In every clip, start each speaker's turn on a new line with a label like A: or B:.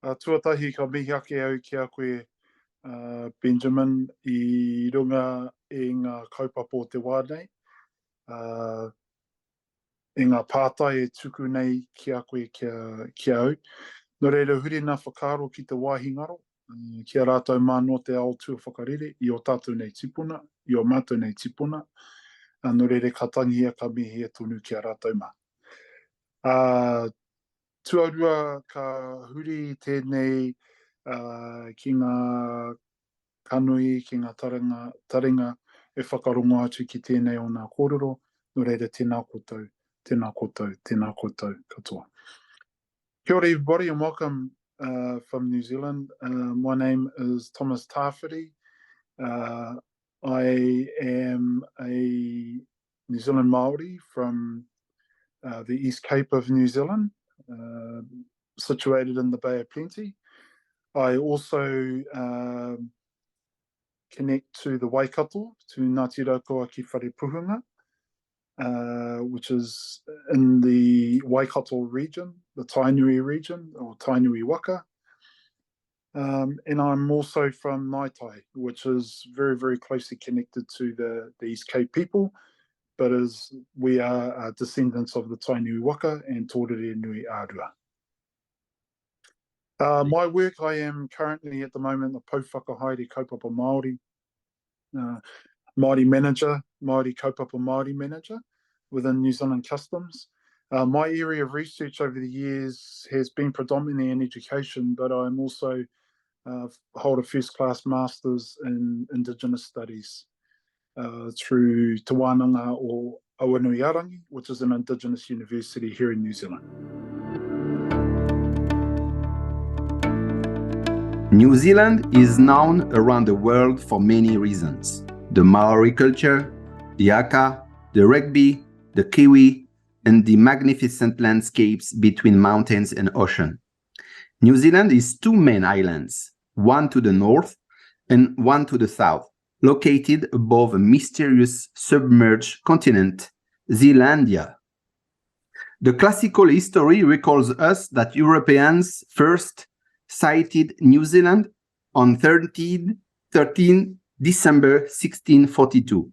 A: Tuatahi ka mihi ake au ki a koe Benjamin I runga e ngā kaupapa o te wā nei. E ngā pātai e tuku nei ki a koe kia au. Nō reira huri nā whakaro ki te wāhingaro. Kia rātou māno te ao tua whakarere I o tātou nei tipuna, I o mātou nei tipuna. Nō reira ka tangi ka mihi e tonu ki a rātou mā. Tuarua ka huri tēnei ki ngā kanui, ki ngā taringa e whakarongo atu ki tēnei o ngā kōrero. Nō reira tēnā koutou, tēnā koutou, tēnā koutou katoa. Kia ora everybody and welcome from New Zealand. My name is Thomas Tawhiri. I am a New Zealand Māori from the East Cape of New Zealand, situated in the Bay of Plenty. I also connect to the Waikato, to Ngāti ki Wharepuhunga, which is in the Waikato region, the Tainui region, or Tainui Waka. And I'm also from Ngātai, which is very, very closely connected to the East Cape people, but we are descendants of the Tainui Waka and Tōrere Nui Ārua. My work, I am currently at the moment a Pouwhakahaere Kaupapa Māori, Māori manager, Māori Kaupapa Māori manager within New Zealand Customs. My area of research over the years has been predominantly in education, but I'm also hold a first-class Masters in Indigenous Studies through Te Wānanga or Aotearoa, which is an Indigenous university here in New Zealand.
B: New Zealand is known around the world for many reasons. The Maori culture, the haka, the rugby, the kiwi, and the magnificent landscapes between mountains and ocean. New Zealand is two main islands, one to the north and one to the south, located above a mysterious submerged continent, Zealandia. The classical history recalls us that Europeans first sighted New Zealand on 13 December 1642.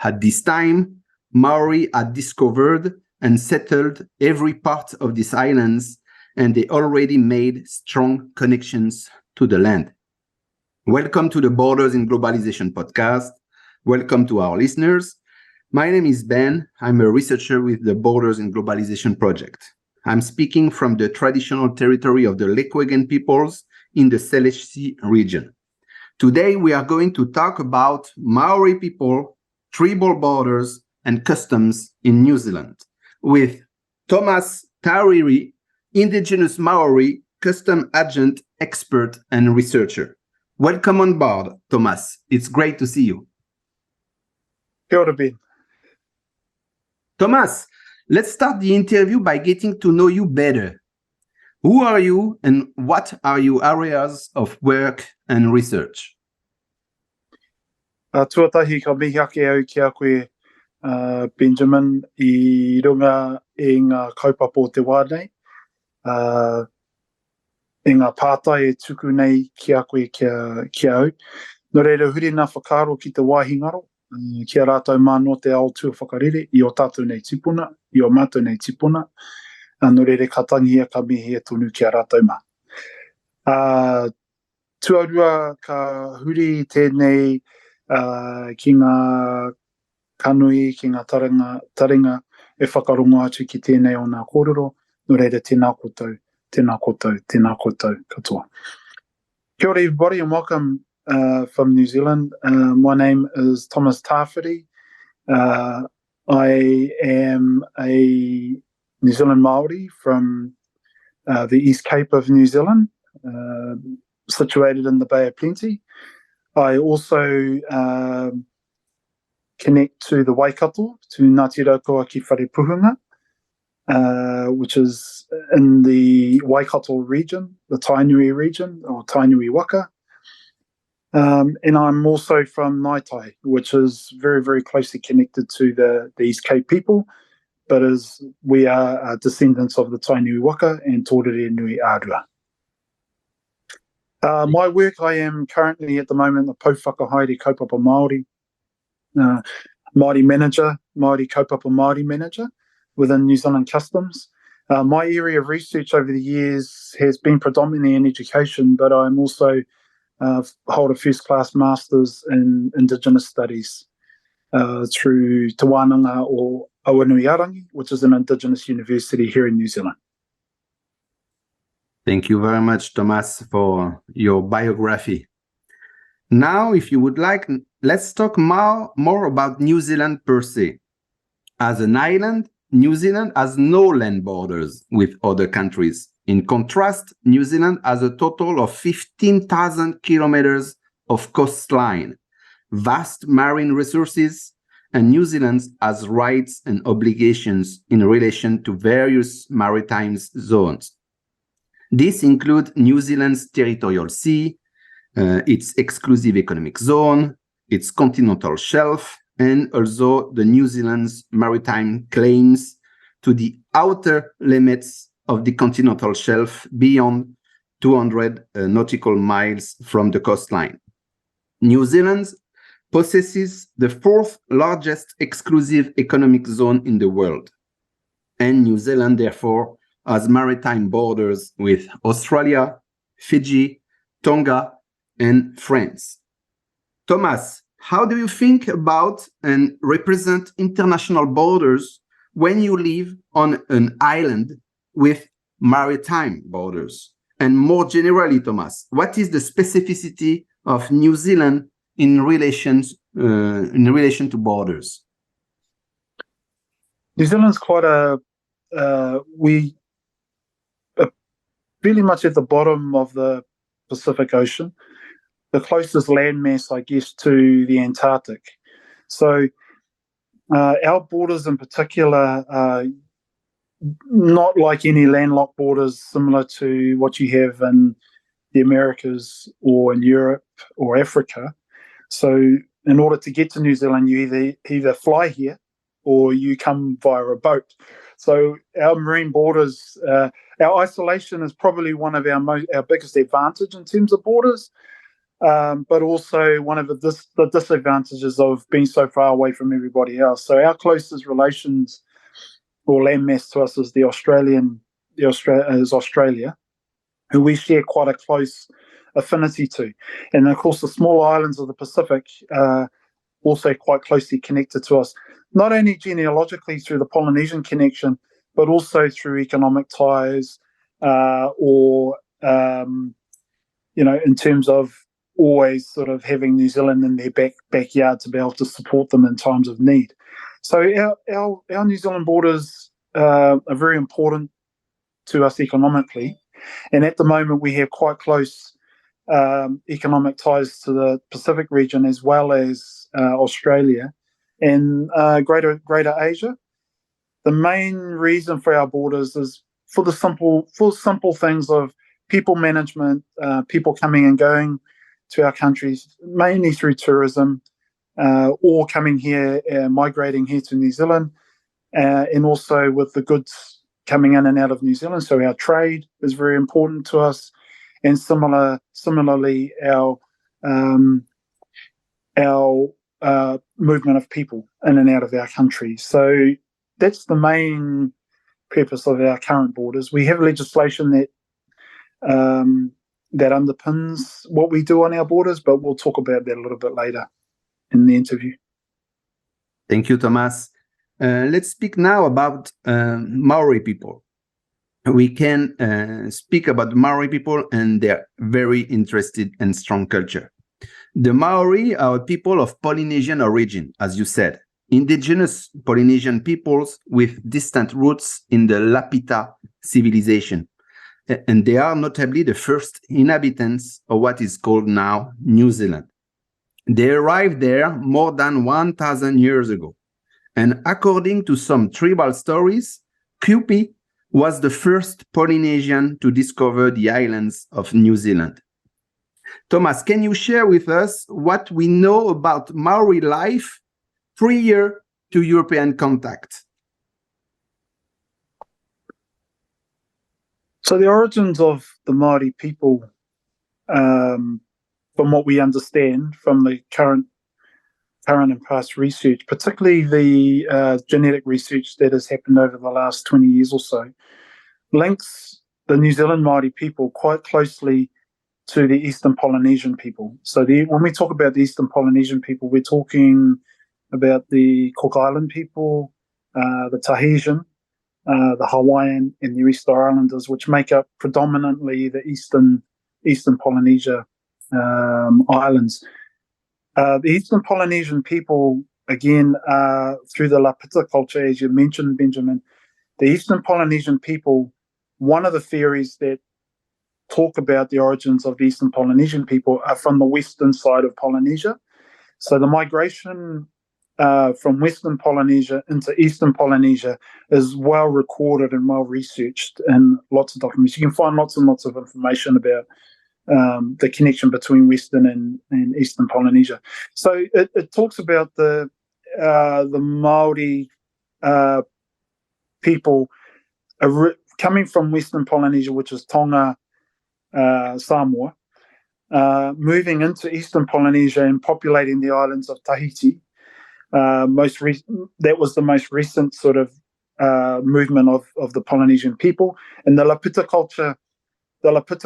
B: At this time, Maori had discovered and settled every part of these islands, and they already made strong connections to the land. Welcome to the Borders in Globalization podcast. Welcome to our listeners. My name is Ben. I'm a researcher with the Borders in Globalization project. I'm speaking from the traditional territory of the Lekwungen peoples in the Salish Sea region. Today, we are going to talk about Maori people, tribal borders, and customs in New Zealand with Thomas Tawhiri, Indigenous Maori custom agent, expert, and researcher. Welcome on board, Thomas. It's great to see you.
A: Kia ora, Ben.
B: Thomas, let's start the interview by getting to know you better. Who are you and what are your areas of work and research?
A: Tuatahi ka mihi ake au ki a koe Benjamin I runga e ngā kaupapa o te wā nei. E ngā pātai e tuku nei ki a koe kia au. Nō reira huri nā whakaro ki te wāhingaro. Kia rātou māno te ao tua whakarere I o tātou nei tipuna, I o mātou nei tipuna. Nō reira ka tangi ka mihi e tonu ki a rātou mā. Tuarua ka huri tēnei ki ngā kanui, ki ngā taringa e whakarongo atu ki tēnei o ngā kōrero. Nō reira tēnā koutou, tēnā koutou, tēnā koutou katoa. Kia ora everybody and welcome from New Zealand. My name is Thomas Tawhiri. I am a New Zealand Māori from the East Cape of New Zealand, situated in the Bay of Plenty. I also connect to the Waikato, to Ngāti ki Wharepuhunga, which is in the Waikato region, the Tainui region, or Tainui Waka. And I'm also from Ngātai, which is very, very closely connected to the East Cape people, but we are descendants of the Tainui Waka and Tōrere Nui Ārua. My work, I am currently at the moment the Pou Whakahaere Kaupapa Māori, Māori manager, Māori Kaupapa Māori manager within New Zealand Customs. My area of research over the years has been predominantly in education, but I'm also hold a first-class master's in Indigenous Studies through Te Whanau or Aotearoa, which is an Indigenous university here in New Zealand.
B: Thank you very much, Thomas, for your biography. Now, if you would like, let's talk more about New Zealand per se. As an island, New Zealand has no land borders with other countries. In contrast, New Zealand has a total of 15,000 kilometers of coastline, vast marine resources, and New Zealand has rights and obligations in relation to various maritime zones. These include New Zealand's territorial sea, its exclusive economic zone, its continental shelf, and also the New Zealand's maritime claims to the outer limits of the continental shelf beyond 200 nautical miles from the coastline. New Zealand possesses the fourth largest exclusive economic zone in the world, and New Zealand, therefore, has maritime borders with Australia, Fiji, Tonga, and France. Thomas, how do you think about and represent international borders when you live on an island with maritime borders? And more generally, Thomas, what is the specificity of New Zealand in relation to borders?
A: New Zealand's quite we are really much at the bottom of the Pacific Ocean, the closest landmass, I guess, to the Antarctic. So our borders in particular are not like any landlocked borders similar to what you have in the Americas or in Europe or Africa. So in order to get to New Zealand, you either fly here or you come via a boat. So our marine borders, our isolation is probably one of our biggest advantage in terms of borders, but also one of the disadvantages of being so far away from everybody else. So our closest relations or landmass to us is Australia, who we share quite a close affinity to. And of course, the small islands of the Pacific are also quite closely connected to us, not only genealogically through the Polynesian connection, but also through economic ties or, in terms of always sort of having New Zealand in their backyard to be able to support them in times of need. So our New Zealand borders are very important to us economically. And at the moment, we have quite close economic ties to the Pacific region as well as Australia and Greater Asia. The main reason for our borders is for simple things of people management, people coming and going to our countries, mainly through tourism, or coming here, migrating here to New Zealand, and also with the goods coming in and out of New Zealand. So our trade is very important to us, and similarly our movement of people in and out of our country. So that's the main purpose of our current borders. We have legislation that underpins what we do on our borders, but we'll talk about that a little bit later in the interview.
B: Thank you, Thomas. Let's speak now about Maori people. We can speak about Maori people and their very interested and strong culture. The Maori are a people of Polynesian origin, as you said, indigenous Polynesian peoples with distant roots in the Lapita civilization. And they are notably the first inhabitants of what is called now New Zealand. They arrived there more than 1,000 years ago. And according to some tribal stories, Kupi was the first Polynesian to discover the islands of New Zealand. Thomas, can you share with us what we know about Maori life prior to European contact?
A: So the origins of the Māori people from what we understand from the current and past research, particularly the genetic research that has happened over the last 20 years or so, links the New Zealand Māori people quite closely to the Eastern Polynesian people. So when we talk about the Eastern Polynesian people, we're talking about the Cook Island people, the Tahitian, the Hawaiian, and the Easter Islanders, which make up predominantly the Eastern Polynesia islands. The Eastern Polynesian people, again, through the Lapita culture, as you mentioned, Benjamin, the Eastern Polynesian people, one of the theories that talk about the origins of the Eastern Polynesian people are from the western side of Polynesia. So the migration from Western Polynesia into Eastern Polynesia is well recorded and well researched in lots of documents. You can find lots and lots of information about the connection between Western and Eastern Polynesia. So it talks about the Māori people coming from Western Polynesia, which is Tonga, Samoa, moving into Eastern Polynesia and populating the islands of Tahiti. That was the most recent sort of movement of the Polynesian people. And the Lapita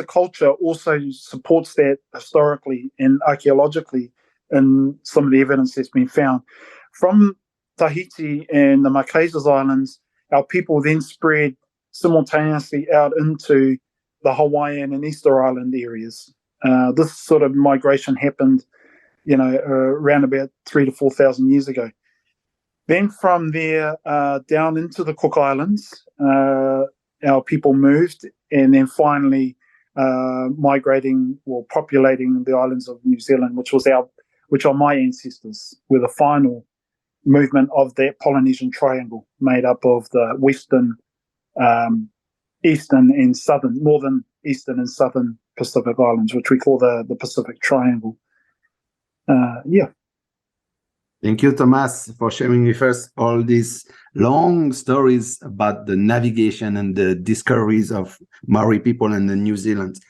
A: culture also supports that historically and archaeologically in some of the evidence that's been found. From Tahiti and the Marquesas Islands, our people then spread simultaneously out into the Hawaiian and Easter Island areas. This sort of migration happened, around about 3,000 to 4,000 years ago. Then from there down into the Cook Islands, our people moved, and then finally populating the islands of New Zealand, which are my ancestors, were the final movement of that Polynesian triangle made up of the western, eastern, and southern, northern, eastern, and southern Pacific Islands, which we call the Pacific Triangle.
B: Thank you, Thomas, for sharing with us all these long stories about the navigation and the discoveries of Maori people in the New Zealand.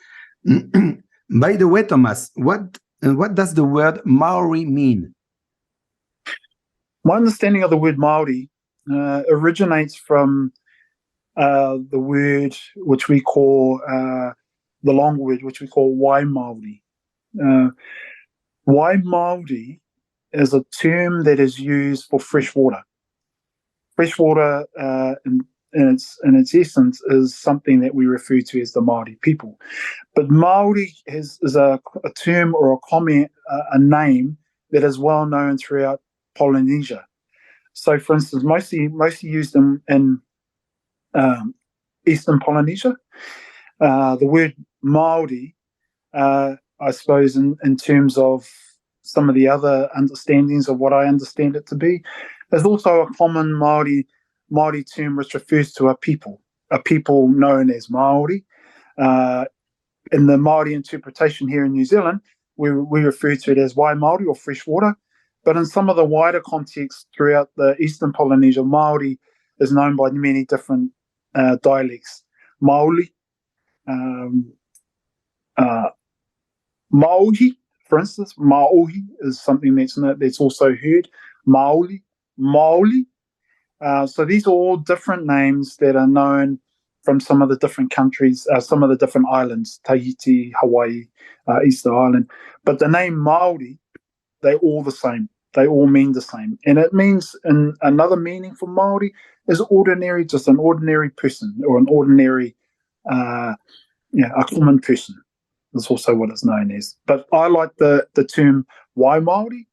B: By the way, Thomas, what does the word Maori mean?
A: My understanding of the word Maori originates from the word which we call the long word which we call Wai Māori. Wai Māori is a term that is used for fresh water. Fresh water, in its essence, is something that we refer to as the Māori people. But Māori is a term or a comment, a name that is well known throughout Polynesia. So, for instance, mostly used in Eastern Polynesia. The word Māori, I suppose, in terms of some of the other understandings of what I understand it to be, is also a common Māori term which refers to a people known as Māori. In the Māori interpretation here in New Zealand, we refer to it as Wai Māori or fresh water. But in some of the wider contexts throughout the Eastern Polynesia, Māori is known by many different dialects. Maoli, Maohi, for instance. Maohi is something that's also heard. Maoli, Maoli. So these are all different names that are known from some of the different countries, some of the different islands, Tahiti, Hawaii, Easter Island. But the name Māori, they're all the same. They all mean the same. And it means, another meaning for Māori is ordinary, just an ordinary person, or an ordinary, a common person is also what it's known as. But I like the term Wai Māori,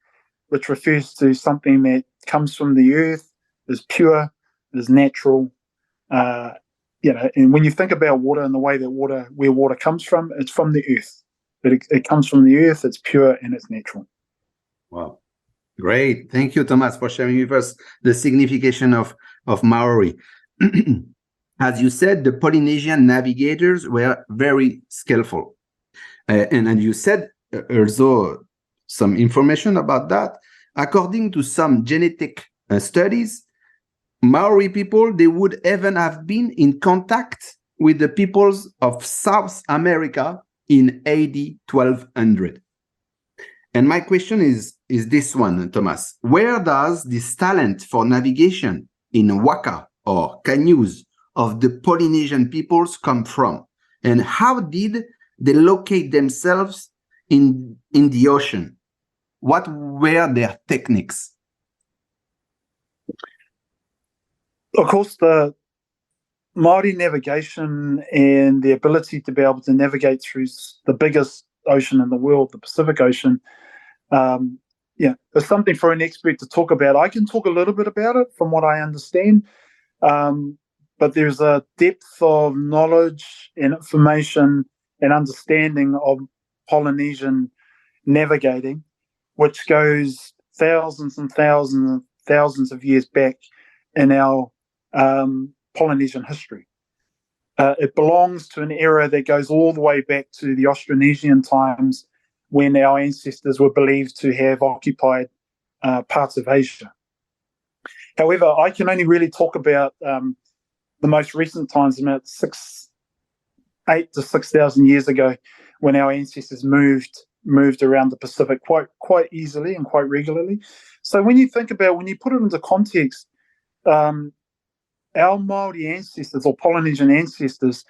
A: which refers to something that comes from the earth, is pure, is natural. And when you think about water and the way that where water comes from, it's from the earth. It comes from the earth, it's pure, and it's natural.
B: Wow. Great. Thank you, Thomas, for sharing with us the signification of Maori. As you said, the Polynesian navigators were very skillful. And you said also some information about that. According to some genetic studies, Maori people, they would even have been in contact with the peoples of South America in AD 1200. And my question is this one, Thomas. Where does this talent for navigation in waka or canoes of the Polynesian peoples come from? And how did they locate themselves in the ocean? What were their techniques?
A: Of course, the Māori navigation and the ability to be able to navigate through the biggest ocean in the world, the Pacific Ocean, it's something for an expert to talk about. I can talk a little bit about it from what I understand, but there's a depth of knowledge and information and understanding of Polynesian navigating, which goes thousands and thousands and thousands of years back in our Polynesian history. It belongs to an era that goes all the way back to the Austronesian times, when our ancestors were believed to have occupied parts of Asia. However, I can only really talk about the most recent times, about 8 to 6,000 years ago, when our ancestors moved around the Pacific quite easily and quite regularly. So when you put it into context, our Māori ancestors or Polynesian ancestors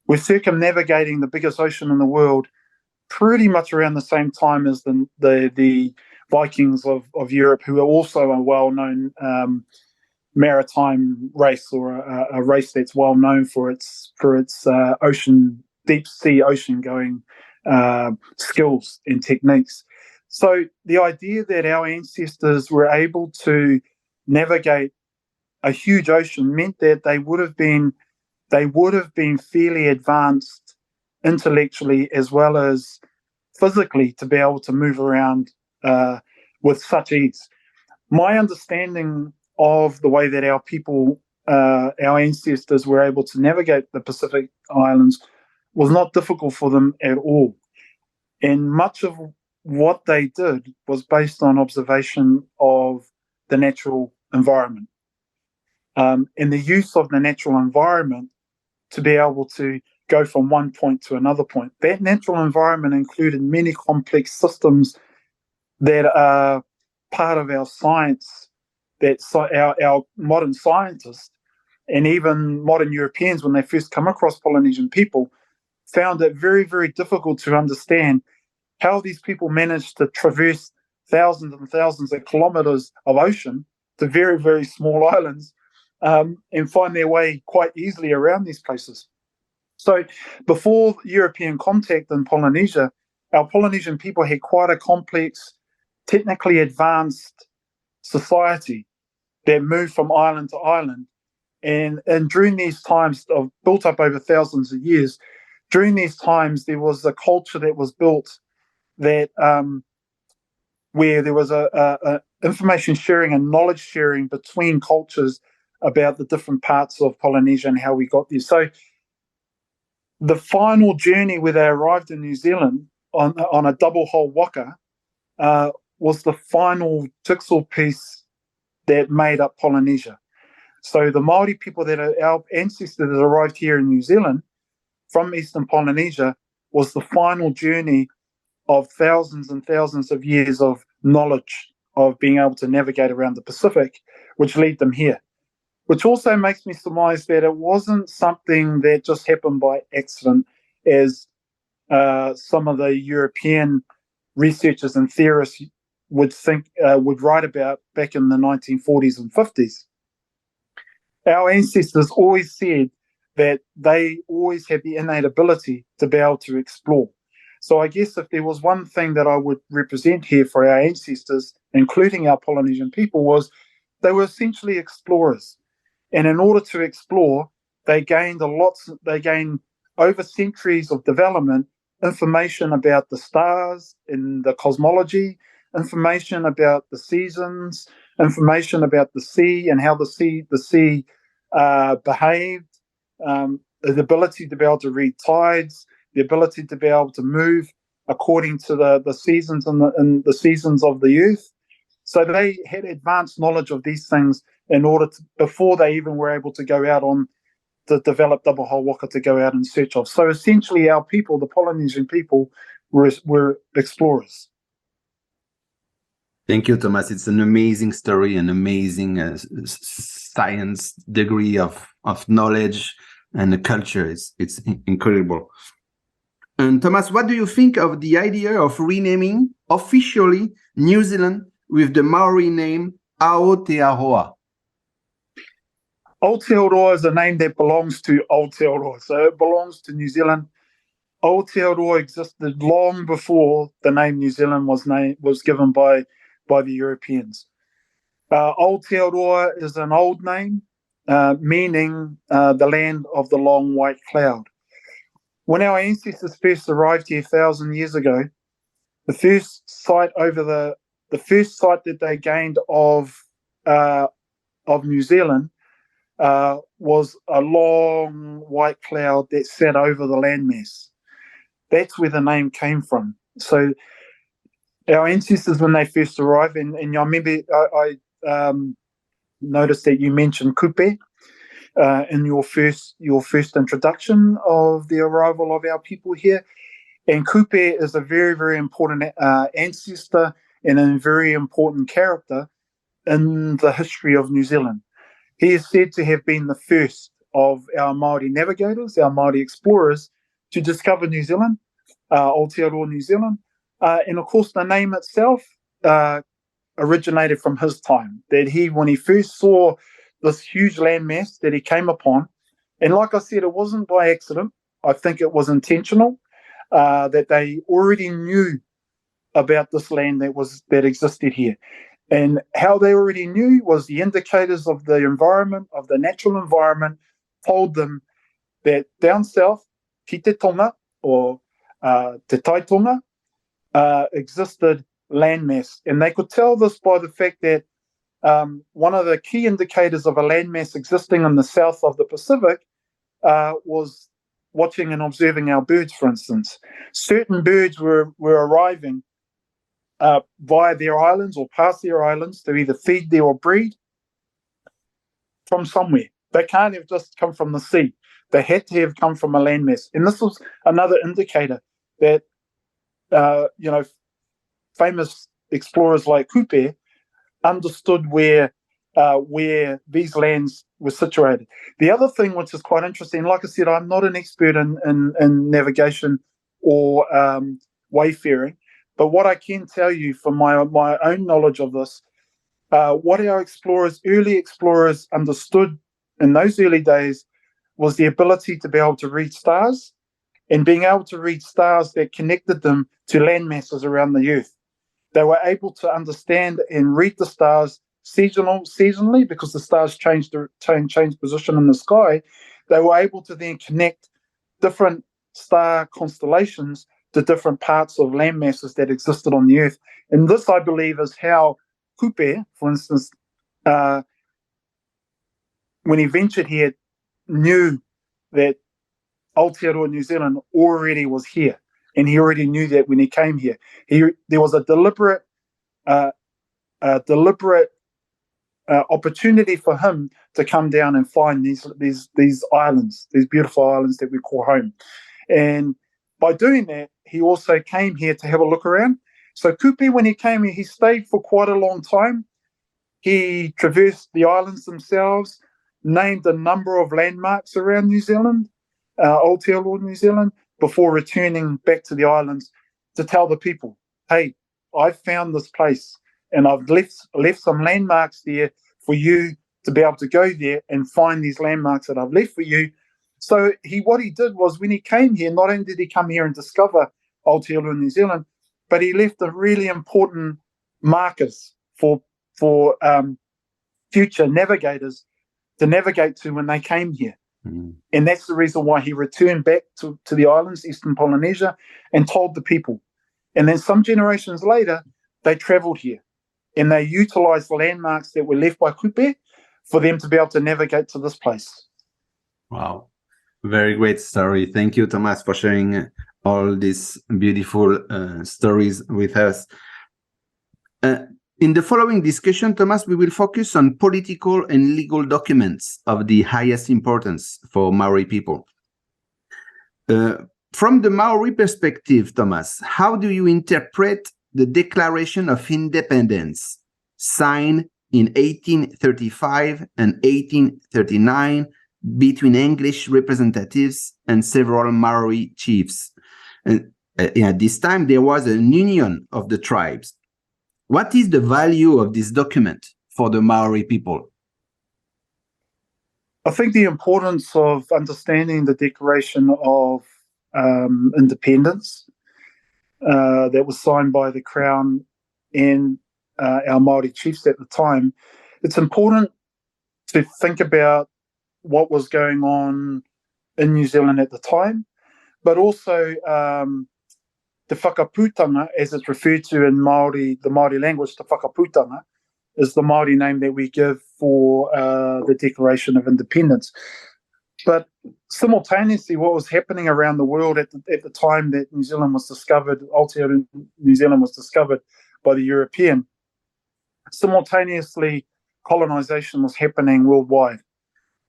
A: were circumnavigating the biggest ocean in the world pretty much around the same time as the Vikings of Europe, who are also a well-known maritime race, or a race that's well known for its ocean, deep sea ocean going skills and techniques. So the idea that our ancestors were able to navigate a huge ocean meant that they would have been fairly advanced intellectually as well as physically to be able to move around with such ease. My understanding of the way that our people, our ancestors, were able to navigate the Pacific Islands was not difficult for them at all. And much of what they did was based on observation of the natural environment, and the use of the natural environment to be able to go from one point to another point. That natural environment included many complex systems that are part of our science, that our modern scientists and even modern Europeans, when they first come across Polynesian people, found it very, very difficult to understand how these people managed to traverse thousands and thousands of kilometers of ocean to very, very small islands, and find their way quite easily around these places. So before European contact in Polynesia, our Polynesian people had quite a complex, technically advanced society that moved from island to island. And during these times, built up over thousands of years, during these times there was a culture that was built that where there was a information sharing and knowledge sharing between cultures about the different parts of Polynesia and how we got there. So the final journey where they arrived in New Zealand on a double hull waka was the final jigsaw piece that made up Polynesia. So the Māori people our ancestors that arrived here in New Zealand from Eastern Polynesia was the final journey of thousands and thousands of years of knowledge of being able to navigate around the Pacific, which led them here. Which also makes me surmise that it wasn't something that just happened by accident, as some of the European researchers and theorists would write about back in the 1940s and 50s. Our ancestors always said that they always had the innate ability to be able to explore. So I guess if there was one thing that I would represent here for our ancestors, including our Polynesian people, was they were essentially explorers. And in order to explore, they gained over centuries of development, information about the stars in the cosmology, information about the seasons, information about the sea and how the sea behaved, the ability to be able to read tides, the ability to be able to move according to the seasons and the seasons of the earth. So they had advanced knowledge of these things in order to, before they even were able to go out on developed Abaha Waka to go out in search of. So essentially our people, the Polynesian people, were explorers.
B: Thank you, Thomas. It's an amazing story, an amazing science degree of knowledge and the culture. It's incredible. And Thomas, what do you think of the idea of renaming officially New Zealand with the Maori name Aotearoa?
A: Aotearoa is a name that belongs to Aotearoa, so it belongs to New Zealand. Aotearoa existed long before the name New Zealand was given by the Europeans. Aotearoa is an old name, meaning the land of the long white cloud. When our ancestors first arrived here 1,000 years ago, the first sight that they gained of New Zealand was a long white cloud that sat over the landmass. That's where the name came from. So our ancestors, when they first arrived, and I remember I noticed that you mentioned kupe in your first introduction of the arrival of our people here. And kupe is a very, very important ancestor and a very important character in the history of New Zealand. He is said to have been the first of our Māori navigators, our Māori explorers, to discover New Zealand, Aotearoa New Zealand. And of course, the name itself originated from his time, that when he first saw this huge landmass that he came upon, and like I said, it wasn't by accident. I think it was intentional, that they already knew about this land that existed here. And how they already knew was the indicators of the environment, of the natural environment, told them that down south, ki te tonga, or te taitonga, existed landmass. And they could tell this by the fact that one of the key indicators of a landmass existing in the south of the Pacific was watching and observing our birds, for instance. Certain birds were arriving via their islands or past their islands to either feed there or breed from somewhere. They can't have just come from the sea. They had to have come from a landmass. And this was another indicator that, famous explorers like Kupe understood where these lands were situated. The other thing which is quite interesting, like I said, I'm not an expert in navigation or wayfaring, but what I can tell you from my own knowledge of this, what our early explorers understood in those early days was the ability to be able to read stars, and being able to read stars that connected them to land masses around the earth. They were able to understand and read the stars seasonally, because the stars changed position in the sky. They were able to then connect different star constellations to different parts of land masses that existed on the earth. And this, I believe, is how Kupe, for instance, when he ventured here, knew that Aotearoa New Zealand already was here. And he already knew that when he came here. There was a deliberate opportunity for him to come down and find these islands, these beautiful islands that we call home. And by doing that, he also came here to have a look around. So Kupe, when he came here, he stayed for quite a long time. He traversed the islands themselves, named a number of landmarks around New Zealand, Aotearoa New Zealand, before returning back to the islands to tell the people, hey, I've found this place and I've left some landmarks there for you to be able to go there and find these landmarks that I've left for you. So what he did was, when he came here, not only did he come here and discover Aotearoa New Zealand, but he left a really important markers for future navigators to navigate to when they came here. Mm. And that's the reason why he returned back to the islands, Eastern Polynesia, and told the people. And then some generations later, they travelled here and they utilised the landmarks that were left by Kupe for them to be able to navigate to this place.
B: Wow. Very great story. Thank you, Thomas, for sharing all these beautiful stories with us. In the following discussion, Thomas, we will focus on political and legal documents of the highest importance for Maori people. From the Maori perspective, Thomas, how do you interpret the Declaration of Independence signed in 1835 and 1839 between English representatives and several Maori chiefs? And at this time, there was an union of the tribes. What is the value of this document for the Maori people?
A: I think the importance of understanding the Declaration of Independence that was signed by the Crown and our Māori chiefs at the time, it's important to think about what was going on in New Zealand at the time, but also the Whakaputanga, as it's referred to in Māori, the Māori language, the Whakaputanga, is the Māori name that we give for the Declaration of Independence. But simultaneously, what was happening around the world at the time that New Zealand was discovered, Aotearoa New Zealand was discovered by the European, simultaneously colonisation was happening worldwide.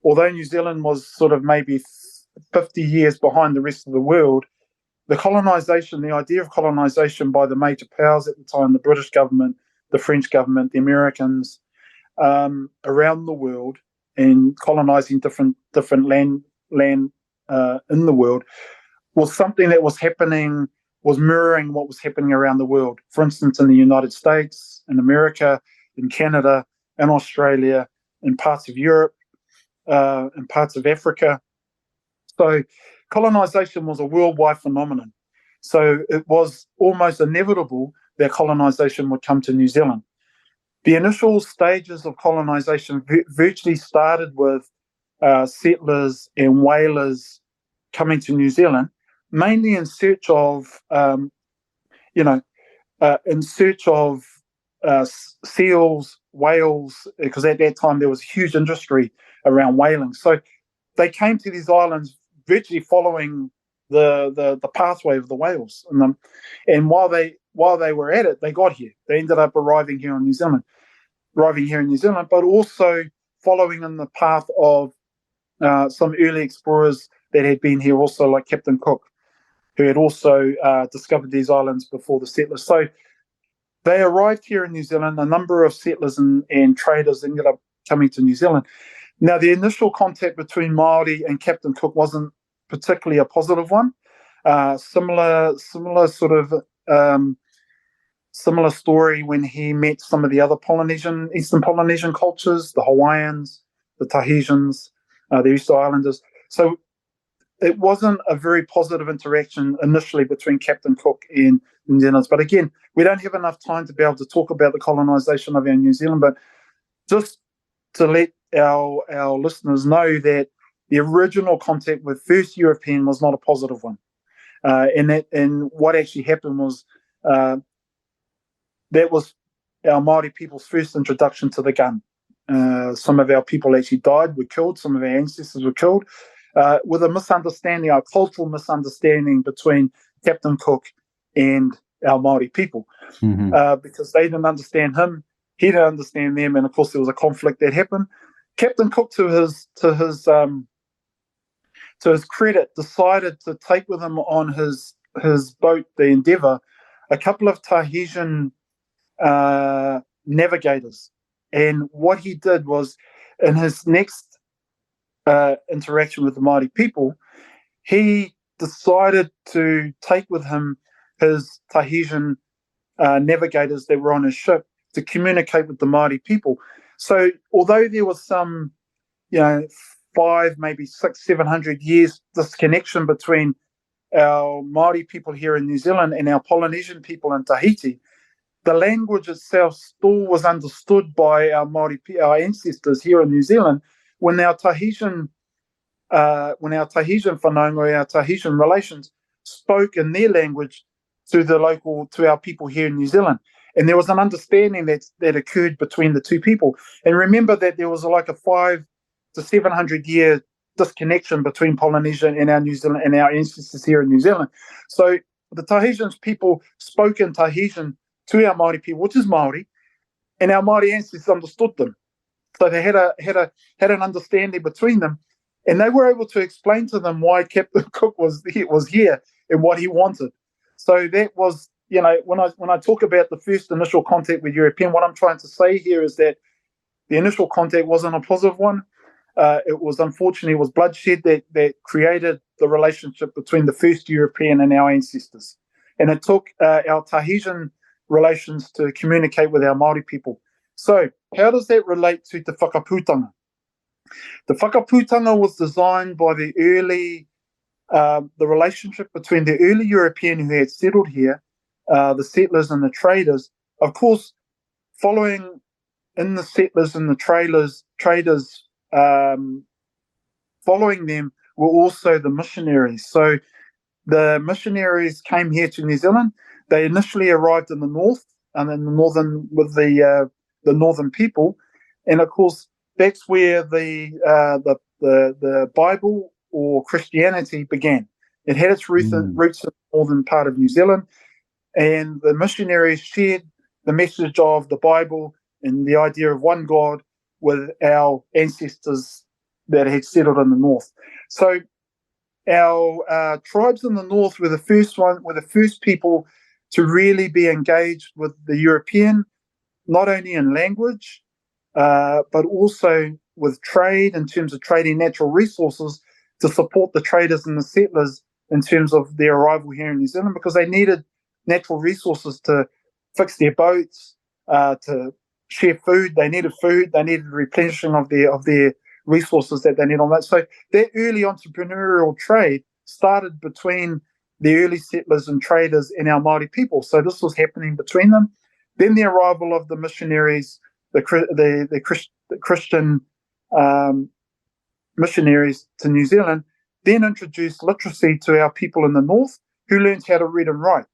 A: Although New Zealand was sort of maybe 50 years behind the rest of the world, the colonisation, the idea of colonisation by the major powers at the time, the British government, the French government, the Americans, around the world, and colonising different land in the world, was something that was happening, was mirroring what was happening around the world. For instance, in the United States, in America, in Canada, in Australia, in parts of Europe, in parts of Africa. So colonisation was a worldwide phenomenon. So it was almost inevitable that colonisation would come to New Zealand. The initial stages of colonisation virtually started with settlers and whalers coming to New Zealand, mainly in search of, seals, whales, because at that time there was a huge industry around whaling. So they came to these islands virtually following the pathway of the whales, and while they were at it, they got here. They ended up arriving here in New Zealand, but also following in the path of some early explorers that had been here, also like Captain Cook, who had also discovered these islands before the settlers. So they arrived here in New Zealand. A number of settlers and traders ended up coming to New Zealand. Now, the initial contact between Māori and Captain Cook wasn't particularly a positive one. Similar story when he met some of the other Eastern Polynesian cultures, the Hawaiians, the Tahitians, the Easter Islanders. So it wasn't a very positive interaction initially between Captain Cook and New Zealanders. But again, we don't have enough time to be able to talk about the colonisation of our New Zealand, but just to let our listeners know that the original contact with first European was not a positive one. And what actually happened was that was our Māori people's first introduction to the gun. Some of our people actually died, were killed, some of our ancestors were killed, with a misunderstanding, a cultural misunderstanding between Captain Cook and our Māori people, because they didn't understand him, he didn't understand them, and of course there was a conflict that happened. Captain Cook, to his credit, decided to take with him on his boat, the Endeavour, a couple of Tahitian navigators. And what he did was, in his next interaction with the Māori people, he decided to take with him his Tahitian navigators that were on his ship to communicate with the Māori people. So although there was some, 5, maybe 600, 700 years disconnection between our Māori people here in New Zealand and our Polynesian people in Tahiti, the language itself still was understood by our Māori, our ancestors here in New Zealand, when our Tahitian whanaunga, our Tahitian relations, spoke in their language to our people here in New Zealand. And there was an understanding that occurred between the two people. And remember that there was like a 500 to 700 year disconnection between Polynesia and our New Zealand and our ancestors here in New Zealand. So the Tahitian people spoke in Tahitian to our Māori people, which is Māori, and our Māori ancestors understood them. So they had an understanding between them, and they were able to explain to them why Captain Cook was here and what he wanted. So that was, when I talk about the first initial contact with European, what I'm trying to say here is that the initial contact wasn't a positive one. It was bloodshed that created the relationship between the first European and our ancestors. And it took our Tahitian relations to communicate with our Māori people. So how does that relate to the Whakaputanga? The Whakaputanga was designed by the relationship between the early European who had settled here, the settlers and the traders. Of course, following in the settlers and the traders, following them were also the missionaries. So the missionaries came here to New Zealand. They initially arrived in the north and in the northern with the northern people, and of course that's where the Bible or Christianity began. It had its roots in the northern part of New Zealand, and the missionaries shared the message of the Bible and the idea of one God with our ancestors that had settled in the north. So our tribes in the north were the first people to really be engaged with the European, not only in language, but also with trade in terms of trading natural resources to support the traders and the settlers in terms of their arrival here in New Zealand, because they needed natural resources to fix their boats, to share food. They needed replenishing of their resources that they need on that. So that early entrepreneurial trade started between the early settlers and traders and our Māori people. So this was happening between them. Then the arrival of the missionaries, the Christian missionaries to New Zealand, then introduced literacy to our people in the north, who learned how to read and write.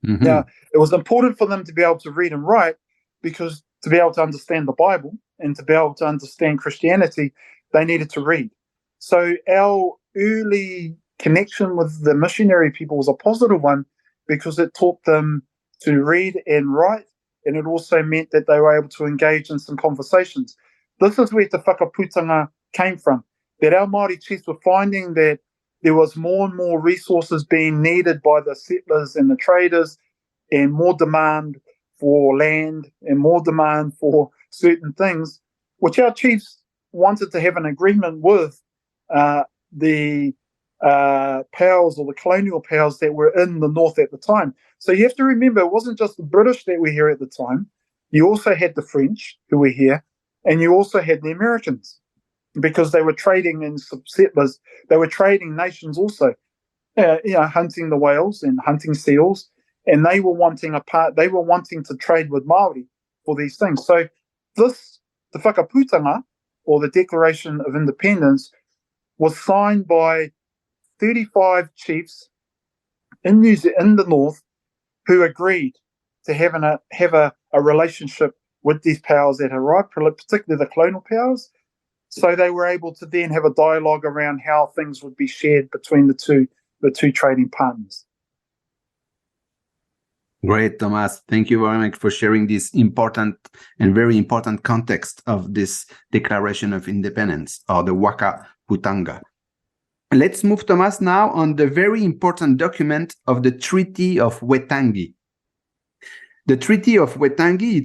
A: Mm-hmm. Now, it was important for them to be able to read and write, because to be able to understand the Bible and to be able to understand Christianity, they needed to read. So our early connection with the missionary people was a positive one, because it taught them to read and write, and it also meant that they were able to engage in some conversations. This is where the Whakaputanga came from, that our Māori chiefs were finding that there was more and more resources being needed by the settlers and the traders, and more demand for land and more demand for certain things, which our chiefs wanted to have an agreement with the powers or the colonial powers that were in the north at the time. So you have to remember, it wasn't just the British that were here at the time. You also had the French who were here, and you also had the Americans, because they were trading in settlers. They were trading nations also, hunting the whales and hunting seals, and they were wanting to trade with Māori for these things. So the Whakaputanga, or the Declaration of Independence, was signed by 35 chiefs in the north who agreed to have a relationship with these powers that arrived, particularly the colonial powers. So they were able to then have a dialogue around how things would be shared between the two trading partners.
B: Great, Thomas. Thank you very much for sharing this important and very important context of this Declaration of Independence, or the Whakaputanga. Let's move, Thomas, now on the very important document of the Treaty of Waitangi. The Treaty of Waitangi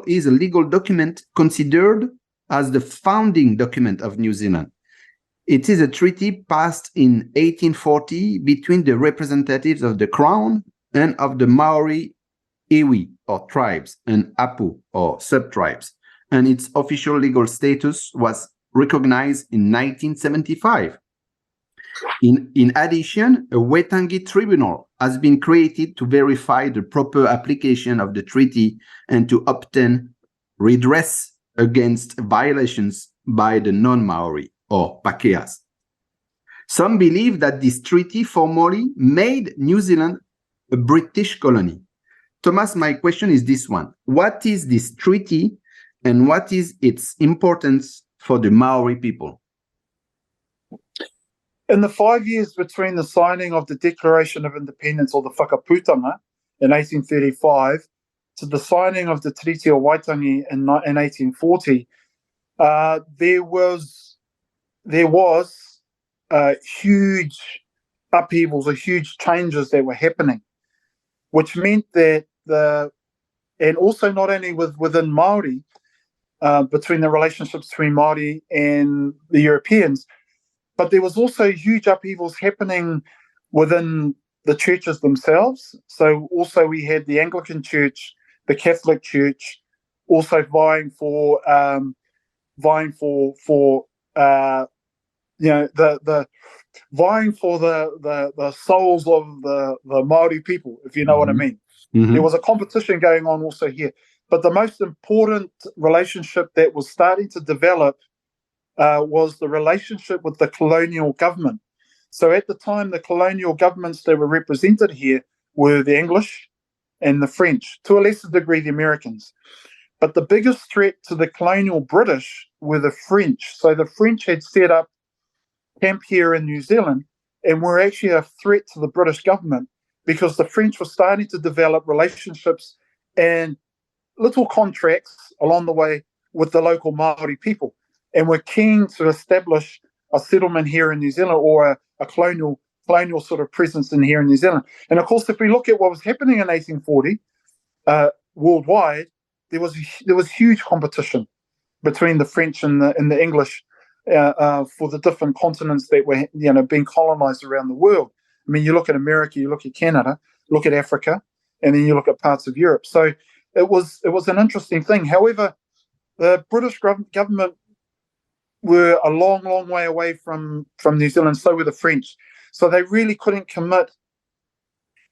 B: is a legal document considered as the founding document of New Zealand. It is a treaty passed in 1840 between the representatives of the Crown and of the Maori iwi, or tribes, and Hapu, or sub-tribes, and its official legal status was recognized in 1975. In addition, a Waitangi tribunal has been created to verify the proper application of the treaty and to obtain redress against violations by the non-Maori, or Pakeas. Some believe that this treaty formally made New Zealand a British colony. Thomas, my question is this one. What is this treaty, and what is its importance for the Maori people?
A: In the 5 years between the signing of the Declaration of Independence, or the Whakaputanga, in 1835, to the signing of the Treaty of Waitangi in 1840, there was huge upheavals or huge changes that were happening, which meant that and also not only within Māori, between the relationships between Māori and the Europeans, but there was also huge upheavals happening within the churches themselves. So also we had the Anglican Church, the Catholic Church, also vying for the souls of the Māori people, if you know what I mean. Mm-hmm. There was a competition going on also here. But the most important relationship that was starting to develop was the relationship with the colonial government. So at the time, the colonial governments that were represented here were the English and the French, to a lesser degree the Americans. But the biggest threat to the colonial British were the French. So the French had set up camp here in New Zealand and were actually a threat to the British government because the French were starting to develop relationships and little contracts along the way with the local Māori people, and were keen to establish a settlement here in New Zealand, or a colonial sort of presence in here in New Zealand. And of course, if we look at what was happening in 1840 worldwide, there was huge competition between the French and the English for the different continents that were being colonized around the world. I mean, you look at America, you look at Canada, look at Africa, and then you look at parts of Europe. So it was an interesting thing. However, the British government were a long, long way away from New Zealand. So were the French. So they really couldn't commit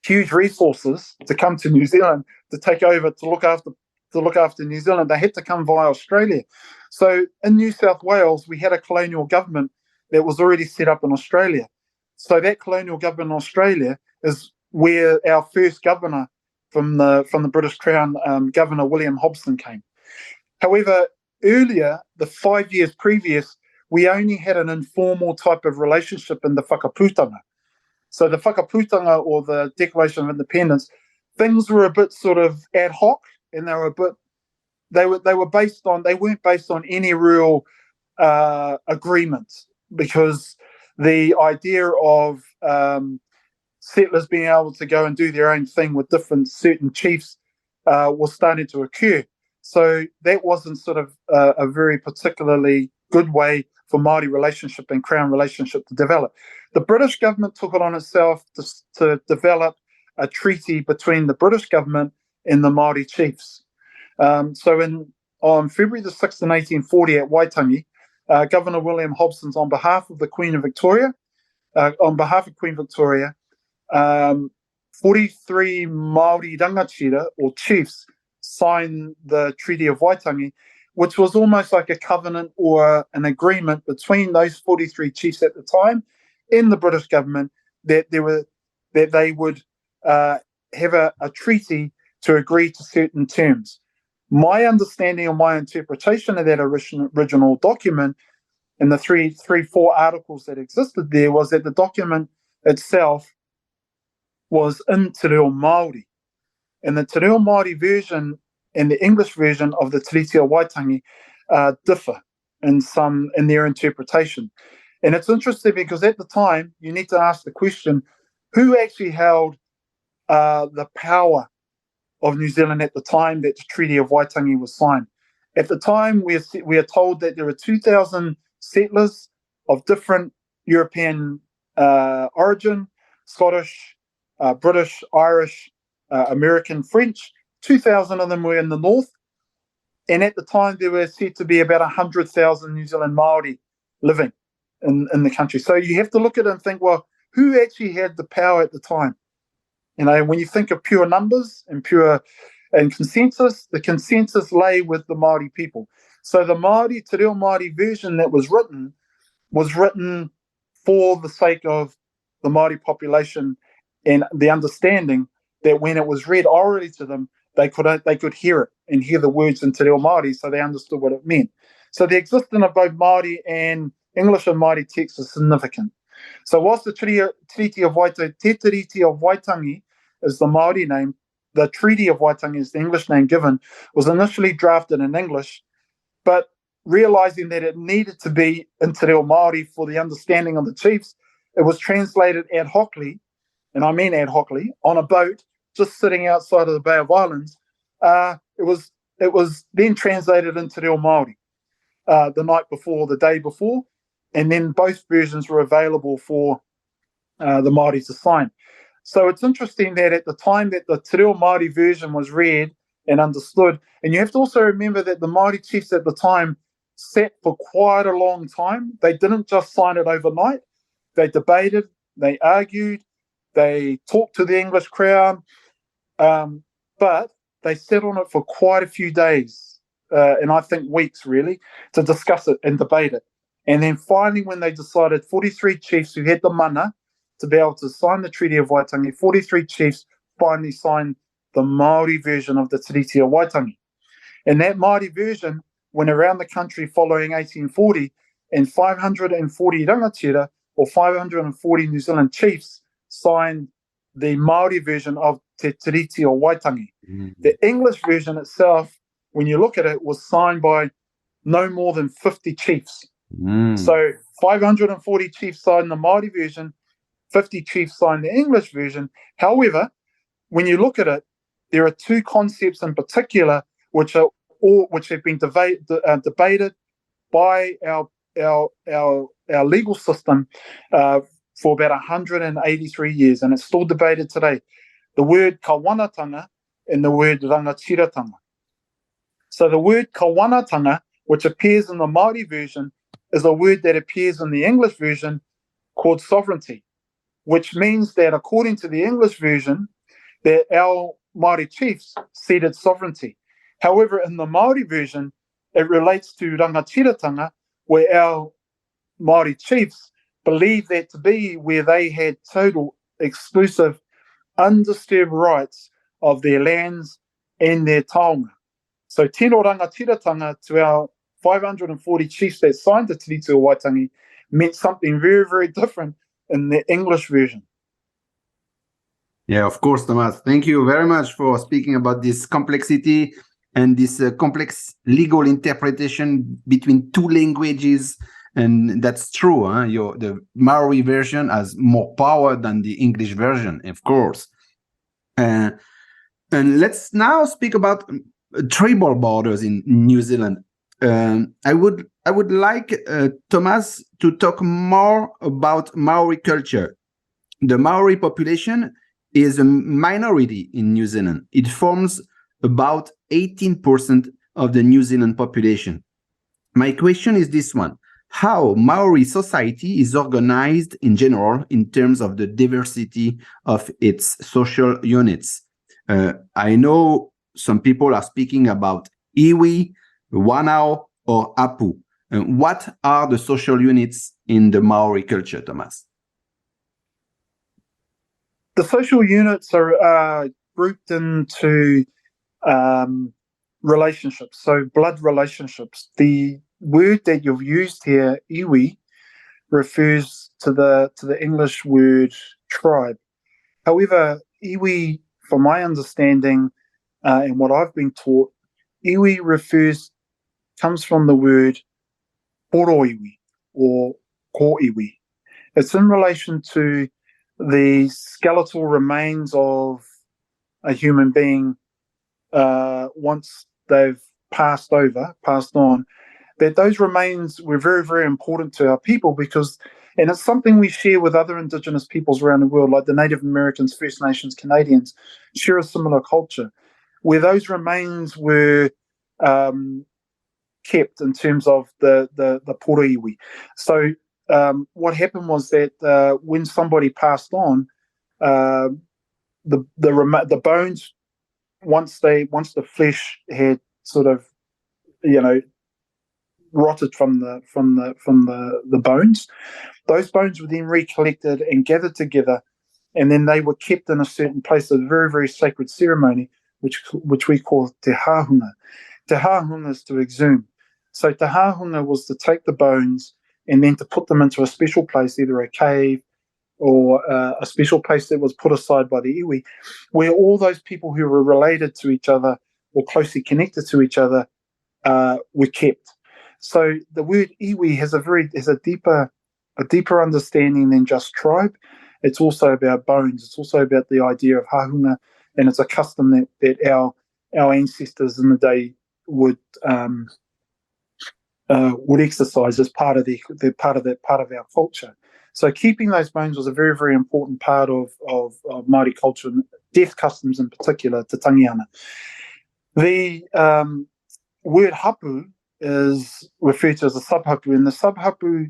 A: huge resources to come to New Zealand to take over, to look after New Zealand. They had to come via Australia. So in New South Wales, we had a colonial government that was already set up in Australia. So that colonial government in Australia is where our first governor from the British Crown, Governor William Hobson, came. However, earlier, the 5 years previous, we only had an informal type of relationship in the Whakaputanga. So the Whakaputanga, or the Declaration of Independence, things were a bit sort of ad hoc, and they weren't based on any real agreements, because the idea of settlers being able to go and do their own thing with certain chiefs was starting to occur. So that wasn't sort of a very particularly good way for Māori relationship and Crown relationship to develop. The British government took it on itself to develop a treaty between the British government and the Māori chiefs. So on February the 6th in 1840 at Waitangi, Governor William Hobson, on behalf of Queen Victoria, 43 Māori rangatira, or chiefs, signed the Treaty of Waitangi, which was almost like a covenant or an agreement between those 43 chiefs at the time and the British government that they would have a treaty to agree to certain terms. My understanding or my interpretation of that original document and the four articles that existed there was that the document itself was in Te Reo Māori. And the Te Reo Māori version and the English version of the Treaty of Waitangi differ in their interpretation. And it's interesting because at the time, you need to ask the question, who actually held the power of New Zealand at the time that the Treaty of Waitangi was signed? At the time, we are told that there were 2,000 settlers of different European origin, Scottish, British, Irish, American, French. 2,000 of them were in the north. And at the time, there were said to be about 100,000 New Zealand Māori living in the country. So you have to look at it and think, well, who actually had the power at the time? When you think of pure numbers and consensus, the consensus lay with the Māori people. So the Te Reo Māori version that was written for the sake of the Māori population, and the understanding that when it was read orally to them, they could hear it and hear the words in Te Reo Māori, so they understood what it meant. So the existence of both Māori and English and Māori texts is significant. So whilst the Treaty of Waitangi is the Māori name, the Treaty of Waitangi is the English name given, was initially drafted in English, but realizing that it needed to be in Te Reo Māori for the understanding of the chiefs, it was translated ad hocly, and I mean ad hocly, on a boat just sitting outside of the Bay of Islands. It was then translated into Reo Māori the night before, the day before, and then both versions were available for the Māori to sign. So it's interesting that at the time that the Te Reo Māori version was read and understood, and you have to also remember that the Māori chiefs at the time sat for quite a long time. They didn't just sign it overnight. They debated, they argued, they talked to the English crown, but they sat on it for quite a few days, and I think weeks really, to discuss it and debate it. And then finally, when they decided, 43 chiefs who had the mana to be able to sign the Treaty of Waitangi, 43 chiefs finally signed the Māori version of the Treaty of Waitangi. And that Māori version went around the country following 1840, and 540 rangatira, or 540 New Zealand chiefs, signed the Māori version of Te Treaty of Waitangi. The English version itself, when you look at it, was signed by no more than 50 chiefs. So 540 chiefs signed the Māori version, 50 chiefs signed the English version. However, when you look at it, there are two concepts in particular which have been debated by our legal system for about 183 years, and it's still debated today. The word kawanatanga and the word Rangatiratanga. So the word kawanatanga, which appears in the Māori version, is a word that appears in the English version called sovereignty, which means that according to the English version, that our Māori chiefs ceded sovereignty. However, in the Māori version, it relates to Rangatiratanga, where our Māori chiefs believe that to be where they had total, exclusive, undisturbed rights of their lands and their taonga. So tēnō Rangatiratanga to our 540 chiefs that signed the Treaty of Waitangi meant something very, very different in the English version.
B: Yeah, of course, Thomas. Thank you very much for speaking about this complexity and this complex legal interpretation between two languages. And that's true. The Maori version has more power than the English version, of course. And let's now speak about tribal borders in New Zealand. I would like Thomas to talk more about Maori culture. The Maori population is a minority in New Zealand. It forms about 18% of the New Zealand population. My question is this one: how Maori society is organized in general in terms of the diversity of its social units? I know some people are speaking about iwi, Whanau, or Hapu. What are the social units in the Maori culture, Thomas?
A: The social units are grouped into relationships, so blood relationships. The word that you've used here, iwi, refers to the English word tribe. However, iwi, from my understanding and what I've been taught, iwi comes from the word poroiwi or koiwi. It's in relation to the skeletal remains of a human being once they've passed on, that those remains were very, very important to our people and it's something we share with other Indigenous peoples around the world, like the Native Americans, First Nations, Canadians, share a similar culture, where those remains were kept in terms of the poroiwi. So what happened was that when somebody passed on, the bones, once the flesh had sort of rotted from the bones, those bones were then recollected and gathered together, and then they were kept in a certain place, a very, very sacred ceremony, which we call te hāhunga. Te hāhunga is to exhume. So te hāhunga was to take the bones and then to put them into a special place, either a cave or a special place that was put aside by the iwi, where all those people who were related to each other or closely connected to each other were kept. So the word iwi has a deeper understanding than just tribe. It's also about bones. It's also about the idea of hahunga, and it's a custom that our ancestors in the day would exercise as part of our culture. So keeping those bones was a very, very important part of Māori culture, and death customs in particular, te tangiana. The word hapu is referred to as a sub-hapu, and the sub-hapu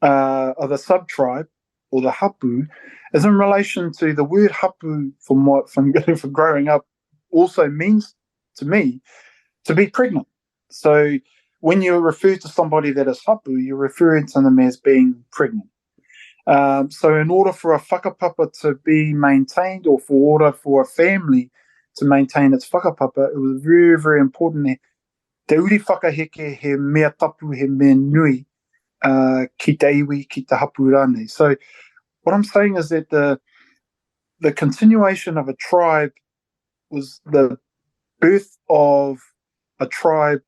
A: of the sub-tribe, or the hapu, is in relation to the word hapu from growing up, also means to me to be pregnant. So when you refer to somebody that is hapu, you're referring to them as being pregnant. So in order for a whakapapa to be maintained, or for order for a family to maintain its whakapapa, it was very, very important that te uri whakaheke he mea tapu, he mea nui ki te iwi, ki te hapu rane. So what I'm saying is that the continuation of a tribe was the birth of a tribe,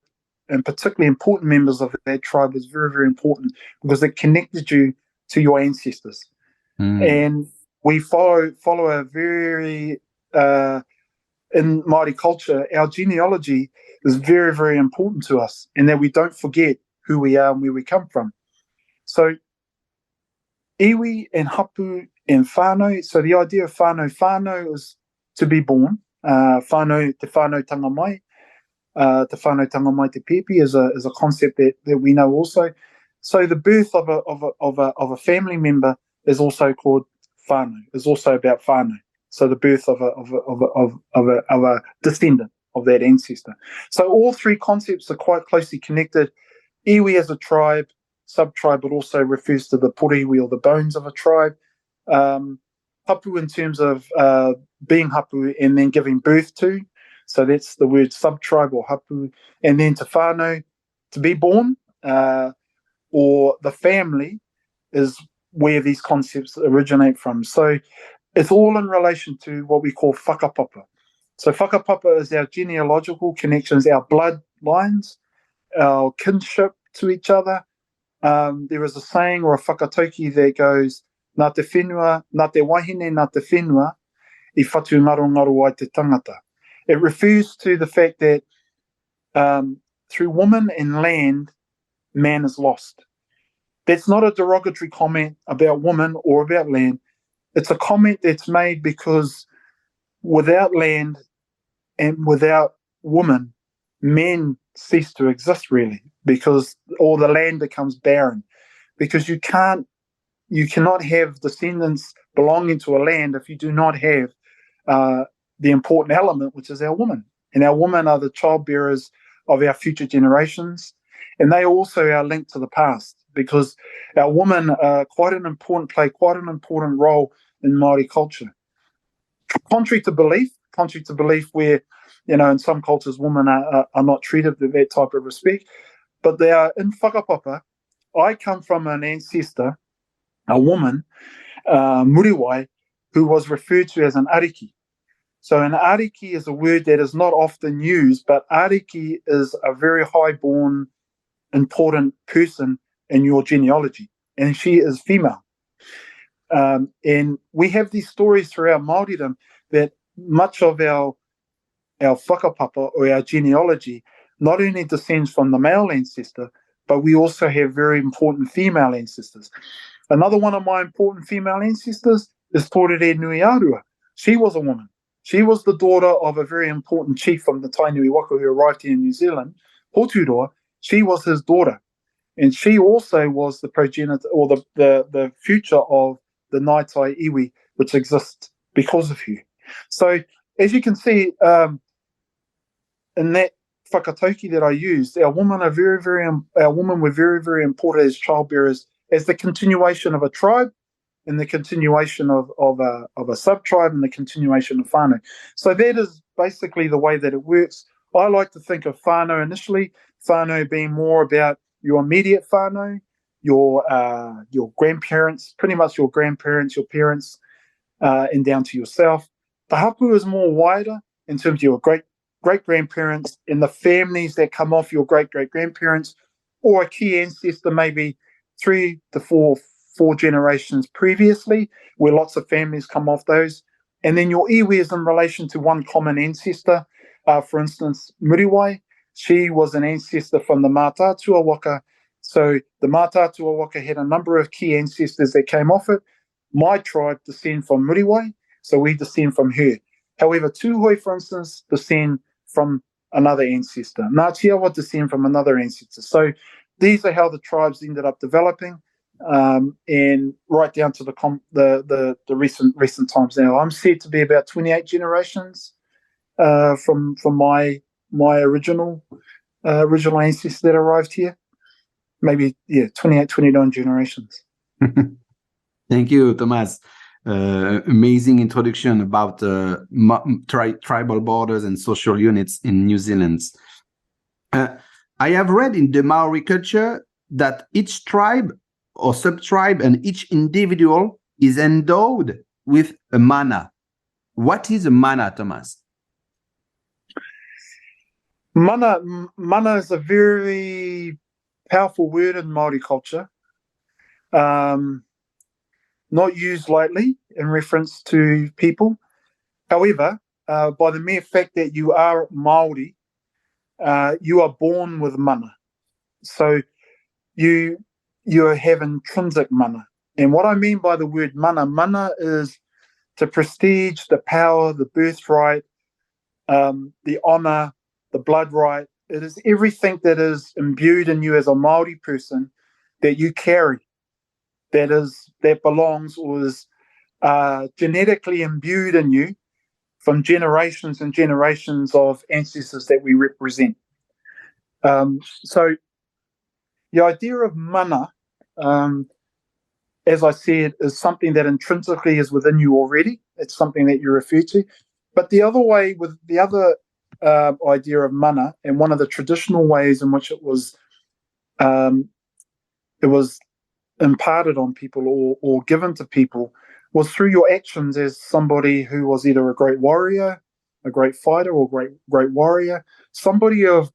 A: and particularly important members of that tribe was very, very important, because it connected you to your ancestors. And we follow a very in Māori culture, our genealogy is very, very important to us, and that we don't forget who we are and where we come from. So iwi and hapu and whanau. So the idea of whanau is to be born. Whanau, te whanau tanga mai. Te whanau tanga mai te pepe is a concept that we know also. So the birth of a family member is also called whanau. Is also about whanau. So the birth of a descendant of that ancestor. So all three concepts are quite closely connected. Iwi as a tribe, sub-tribe, but also refers to the poriwi, or the bones of a tribe. Hapu in terms of being hapu and then giving birth to. So that's the word sub-tribe or hapu. And then te whanau, to be born, or the family, is where these concepts originate from. So it's all in relation to what we call whakapapa. So whakapapa is our genealogical connections, our bloodlines, our kinship to each other. There is a saying or a whakatauki that goes, nā te whenua, nā te wahine, nā te whenua, I whatu ngaro ai te tangata. It refers to the fact that through woman and land, man is lost. That's not a derogatory comment about woman or about land. It's a comment that's made because without land and without woman, men cease to exist, really, because all the land becomes barren. Because you cannot have descendants belonging to a land if you do not have the important element, which is our women. And our women are the childbearers of our future generations, and they also are linked to the past, because our women play quite an important role in Māori culture. Contrary to belief, where, in some cultures women are not treated with that type of respect, but they are in whakapapa. I come from an ancestor, a woman, Muriwai, who was referred to as an ariki. So an ariki is a word that is not often used, but ariki is a very high-born, important person in your genealogy, and she is female. And we have these stories throughout Māoridom that much of our whakapapa, or our genealogy, not only descends from the male ancestor, but we also have very important female ancestors. Another one of my important female ancestors is Tawhiri Nui Arua. She was a woman. She was the daughter of a very important chief from the Tainui Waka who arrived here in New Zealand, Hoturoa. She was his daughter. And she also was the progenitor, or the future of the Ngaitai iwi, which exists because of her. So as you can see, in that whakatauki that I used, our women were very, very important as childbearers, as the continuation of a tribe, and the continuation of a sub-tribe, and the continuation of whānau. So that is basically the way that it works. I like to think of whānau initially, whānau being more about your immediate whānau, your grandparents, pretty much your grandparents, your parents, and down to yourself. The hapu is more wider in terms of your great-grandparents and the families that come off your great-great-grandparents, or a key ancestor maybe 3 to 4 generations previously, where lots of families come off those. And then your iwi is in relation to one common ancestor. For instance, Muriwai, she was an ancestor from the Mātātua Waka. So the Mātātua Waka had a number of key ancestors that came off it. My tribe descend from Muriwai, so we descend from her. However, Tūhoe, for instance, descend from another ancestor. Ngātiawa descend from another ancestor. So these are how the tribes ended up developing, and right down to the recent times now. I'm said to be about 28 generations from my original ancestors that arrived here. Maybe 28, 29 generations.
B: Thank you, Thomas. Amazing introduction about tribal borders and social units in New Zealand. I have read in the Maori culture that each tribe or sub-tribe and each individual is endowed with a mana. What is a mana, Thomas?
A: Mana is a very powerful word in Māori culture. Not used lightly in reference to people. However, by the mere fact that you are Māori, you are born with mana. So you have intrinsic mana. And what I mean by the word mana is the prestige, the power, the birthright, the honour, the blood right. It is everything that is imbued in you as a Māori person that you carry, that belongs or is genetically imbued in you from generations and generations of ancestors that we represent. So the idea of mana, as I said, is something that intrinsically is within you already. It's something that you refer to. But the other way, with the other idea of mana, and one of the traditional ways in which it was imparted on people or given to people, was through your actions as somebody who was either a great warrior, a great fighter, or great warrior, somebody of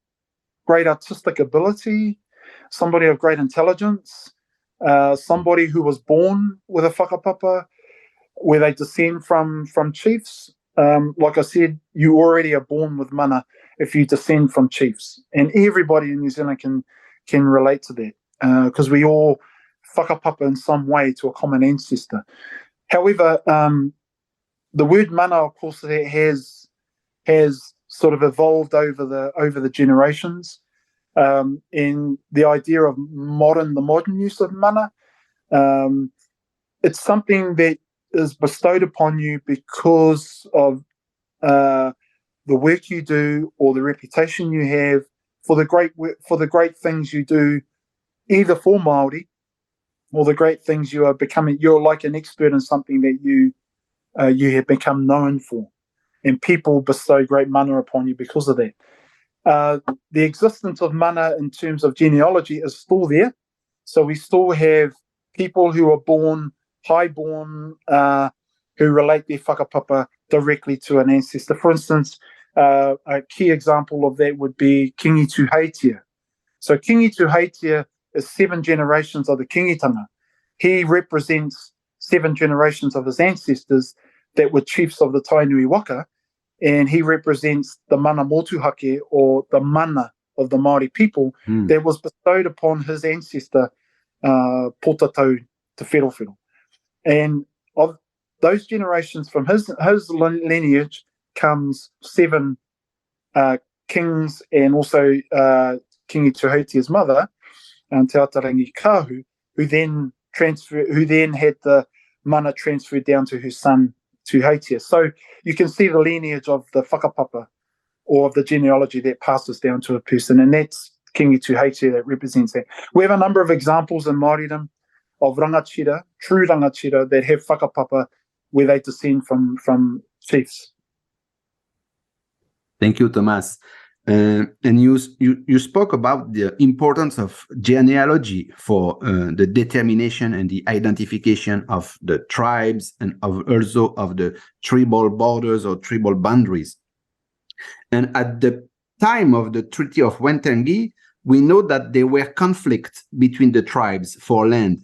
A: great artistic ability, somebody of great intelligence, somebody who was born with a whakapapa, where they descend from chiefs. Like I said, you already are born with mana if you descend from chiefs, and everybody in New Zealand can relate to that, because we all whakapapa in some way to a common ancestor. However, the word mana, of course, has sort of evolved over the generations, and the idea of the modern use of mana, it's something that is bestowed upon you because of the work you do or the reputation you have for the great things you do, either for Māori or the great things you are becoming. You're like an expert in something that you have become known for, and people bestow great mana upon you because of that. The existence of mana in terms of genealogy is still there, so we still have people who are highborn, who relate their whakapapa directly to an ancestor. For instance, a key example of that would be Kingi Tuheitia. So Kingi Tuheitia is 7 generations of the kingitanga. He represents 7 generations of his ancestors that were chiefs of the Tainui Waka, and he represents the mana motuhake, or the mana of the Māori people, that was bestowed upon his ancestor, Potatau Te Wherowhero. And of those generations, from his lineage comes 7 kings, and also Kingi Tuheitia's mother, Te Atarangi Kahu, who then had the mana transferred down to her son Tuheitia. So you can see the lineage of the whakapapa, or of the genealogy that passes down to a person, and that's Kingi Tuheitia that represents that. We have a number of examples in Māoridom of rangatira, true rangatira, that have whakapapa where they descend from chiefs.
B: Thank you, Thomas. And you spoke about the importance of genealogy for the determination and the identification of the tribes and also of the tribal borders or tribal boundaries. And at the time of the Treaty of Waitangi, we know that there were conflicts between the tribes for land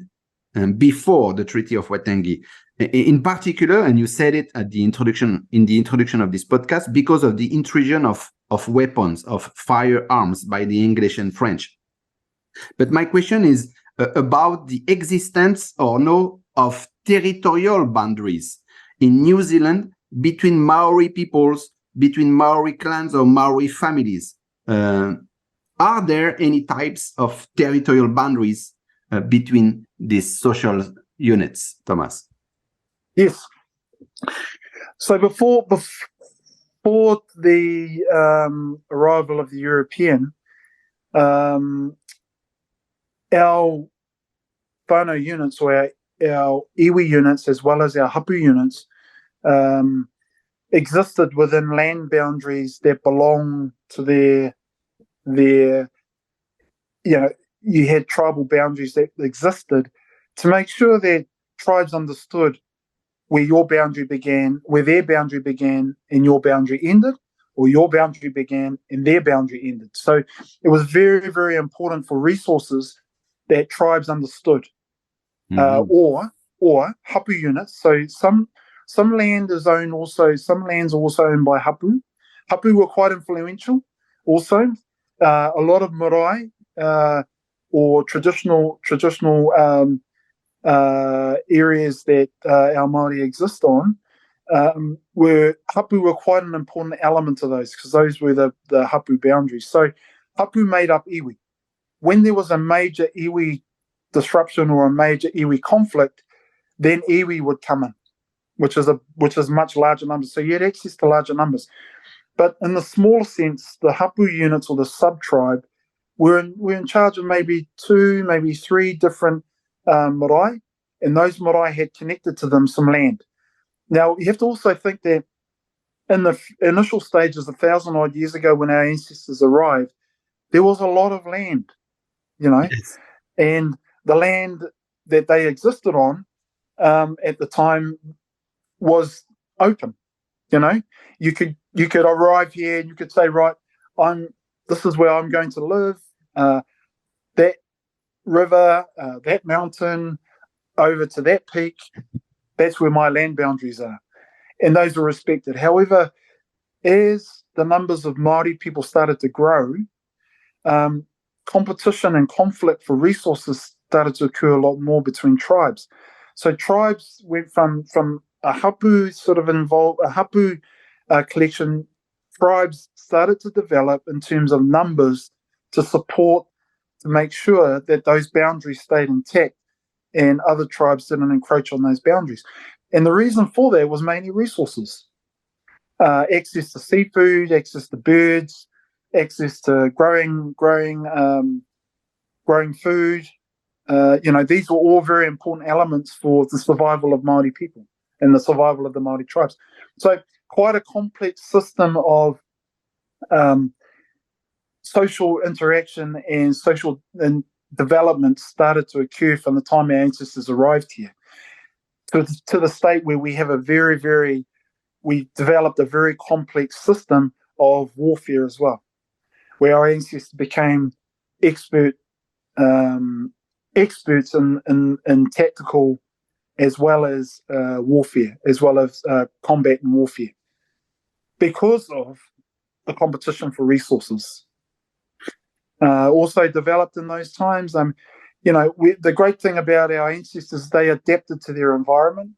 B: before the Treaty of Waitangi. In particular, and you said it at the introduction, in the introduction of this podcast, because of the intrusion of weapons, of firearms by the English and French. But my question is about the existence or no of territorial boundaries in New Zealand between Maori peoples, between Maori clans or Maori families. Are there any types of territorial boundaries between these social units, Thomas?
A: Yes. So before the arrival of the European, our Whanau units, or our iwi units, as well as our Hapu units, existed within land boundaries that belong to their you had tribal boundaries that existed to make sure that tribes understood where your boundary began, where their boundary began and your boundary ended, or your boundary began and their boundary ended. So it was very, very important for resources that tribes understood. Or Hapu units. So some land is owned also, some lands are also owned by Hapu. Hapu were quite influential also. A lot of marae or traditional areas that our Māori exist on Hapu were quite an important element of those, because those were the Hapu boundaries. So Hapu made up iwi. When there was a major iwi disruption or a major iwi conflict, then iwi would come in, which is much larger numbers. So you had access to larger numbers. But in the smaller sense, the Hapu units or the sub-tribe were in charge of maybe 2, maybe 3 different marae, and those marae had connected to them some land. Now, you have to also think that in the initial stages, 1,000 odd years ago, when our ancestors arrived, there was a lot of land,
B: Yes.
A: and the land that they existed on at the time was open. You could arrive here and you could say, right, this is where I'm going to live. That river, that mountain, over to that peak, that's where my land boundaries are, and those are respected. However, as the numbers of Māori people started to grow, competition and conflict for resources started to occur a lot more between tribes. So tribes went from a Hapu collection. Tribes started to develop in terms of numbers to make sure that those boundaries stayed intact and other tribes didn't encroach on those boundaries. And the reason for that was mainly resources. Access to seafood, access to birds, access to growing food. These were all very important elements for the survival of Māori people and the survival of the Māori tribes. So quite a complex system of social interaction and social development started to occur from the time our ancestors arrived here to the state where we have we developed a very complex system of warfare as well, where our ancestors became experts in tactical as well as warfare, as well as combat and warfare, because of the competition for resources. Also developed in those times. The great thing about our ancestors, they adapted to their environment.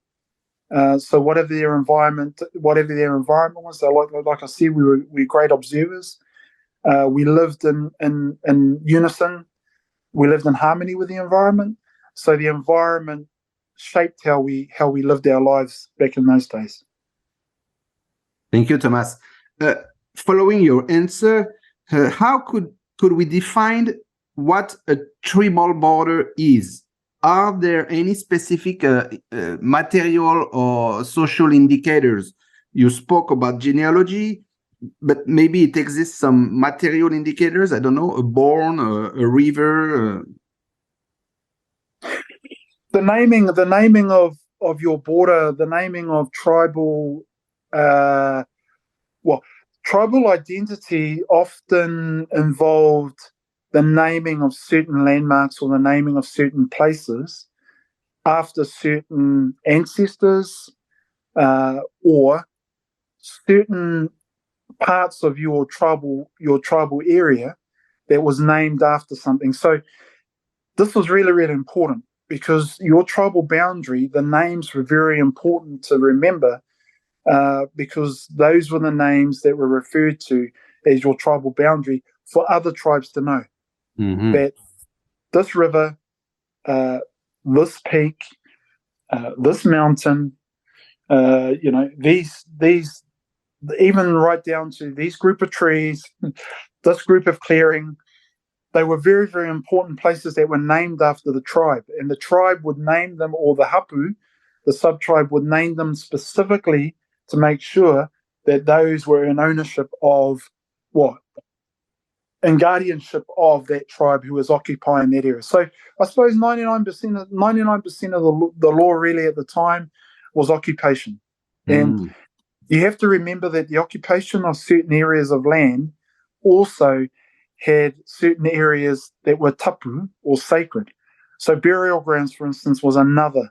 A: So whatever their environment was, like I said, we were great observers. We lived in unison. We lived in harmony with the environment. So the environment shaped how we lived our lives back in those days.
B: Thank you, Thomas. Following your answer, how could we define what a tribal border is? Are there any specific material or social indicators? You spoke about genealogy. but maybe it exists some material indicators. I don't know, a bourne, a river.
A: The naming of your border, the naming of tribal, tribal identity often involved the naming of certain landmarks or the naming of certain places after certain ancestors, or certain parts of your tribal area that was named after something. So this was really, really important because your tribal boundary, the names were very important to remember, because those were the names that were referred to as your tribal boundary for other tribes to know that this river, this peak, this mountain, these even right down to these group of trees, this group of clearing, they were very, very important places that were named after the tribe. And the tribe would name them, or the Hapu, the sub-tribe, would name them specifically to make sure that those were in ownership of and guardianship of that tribe who was occupying that area. So I suppose 99% of the law really at the time was occupation. And you have to remember that the occupation of certain areas of land also had certain areas that were tapu, or sacred. So burial grounds, for instance, was another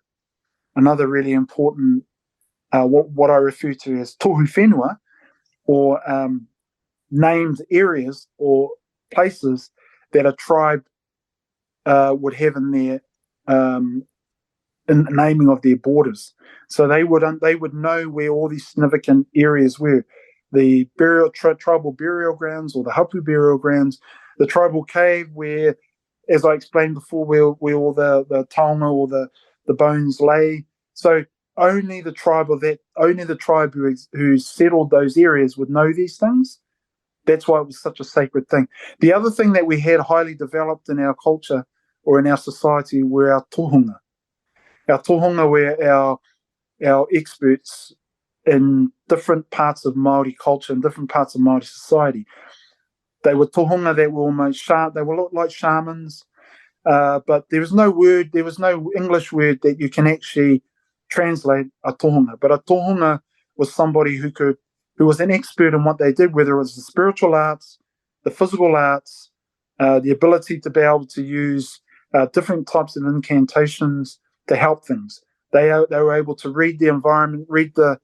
A: really important, what I refer to as tohu whenua, or named areas or places that a tribe would have in their in the naming of their borders. So they would know where all these significant areas were. The tribal burial grounds, or the Hapu burial grounds, the tribal cave where, as I explained before, where all the taonga or the bones lay. So only the tribe who settled those areas would know these things. That's why it was such a sacred thing. The other thing that we had highly developed in our culture or in our society were our tohunga. Our tohunga were our experts in different parts of Māori culture and different parts of Māori society. They were tohunga that were they were like shamans, but there was no English word that you can actually translate a tohunga. But a tohunga was somebody who was an expert in what they did, whether it was the spiritual arts, the physical arts, the ability to be able to use different types of incantations to help things. They were able to read the environment, read the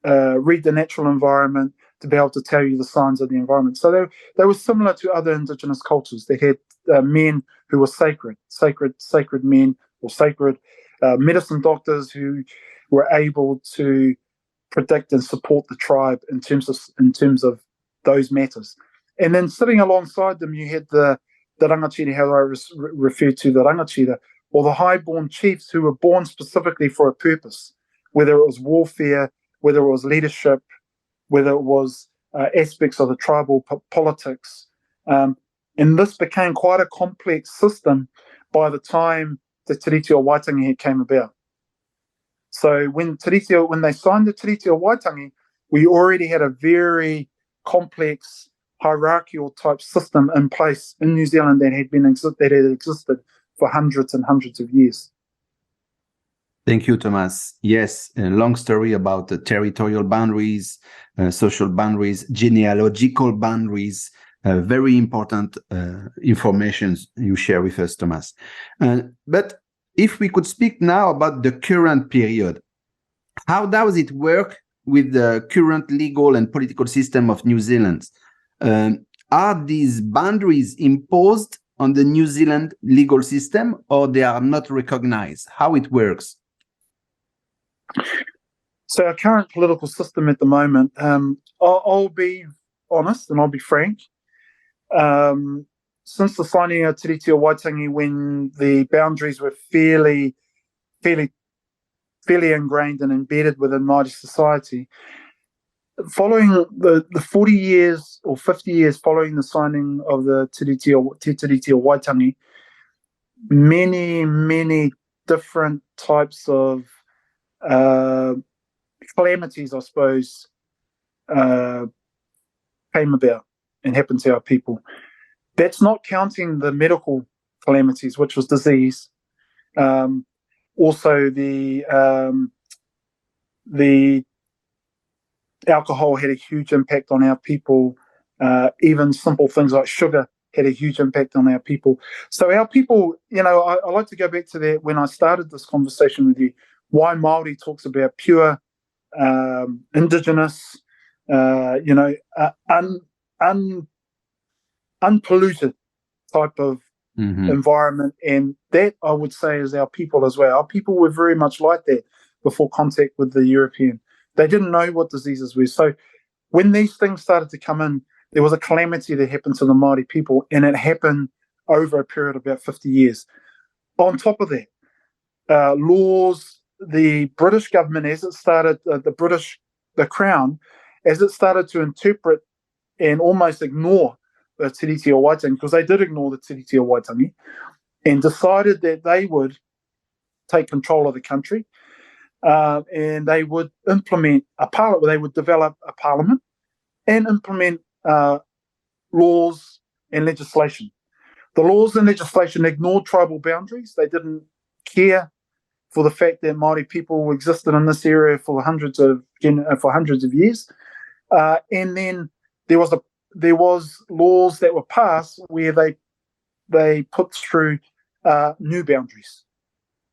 A: natural environment, to be able to tell you the signs of the environment. So they were similar to other Indigenous cultures. They had men who were sacred men, or sacred medicine doctors who were able to predict and support the tribe in terms of those matters. And then sitting alongside them, you had the rangatira, how I referred to the rangatira, or the high-born chiefs who were born specifically for a purpose, whether it was warfare, whether it was leadership, whether it was aspects of the tribal politics. And this became quite a complex system by the time the Treaty of Waitangi came about. So when they signed the Treaty of Waitangi, we already had a very complex hierarchical type system in place in New Zealand that had existed for hundreds and hundreds of years.
B: Thank you, Thomas. Yes, a long story about the territorial boundaries, social boundaries, genealogical boundaries. Very important information you share with us, Thomas. But if we could speak now about the current period, how does it work with the current legal and political system of New Zealand? Are these boundaries imposed on the New Zealand legal system, or they are not recognized? How it works?
A: So our current political system at the moment, I'll be honest and I'll be frank. Since the signing of Treaty of Waitangi, when the boundaries were fairly ingrained and embedded within Māori society, following the 40 years or 50 years following the signing of the Treaty of Waitangi, many different types of calamities, I suppose, came about and happened to our people. That's not counting the medical calamities, which was disease. Also, the alcohol had a huge impact on our people. Even simple things like sugar had a huge impact on our people. So our people, I like to go back to that when I started this conversation with you, why Māori talks about pure, indigenous, unpolluted type of environment. And that, I would say, is our people as well. Our people were very much like that before contact with the European. They didn't know what diseases were. So when these things started to come in, there was a calamity that happened to the Māori people, and it happened over a period of about 50 years. On top of that, laws, the British government, as it started, the Crown, as it started to interpret and almost ignore the Treaty of Waitangi, because they did ignore the Treaty of Waitangi, and decided that they would take control of the country, and they would implement a parliament. They would develop a parliament and implement laws and legislation. The laws and legislation ignored tribal boundaries. They didn't care for the fact that Māori people existed in this area for hundreds of years. And then there was laws that were passed where they put through new boundaries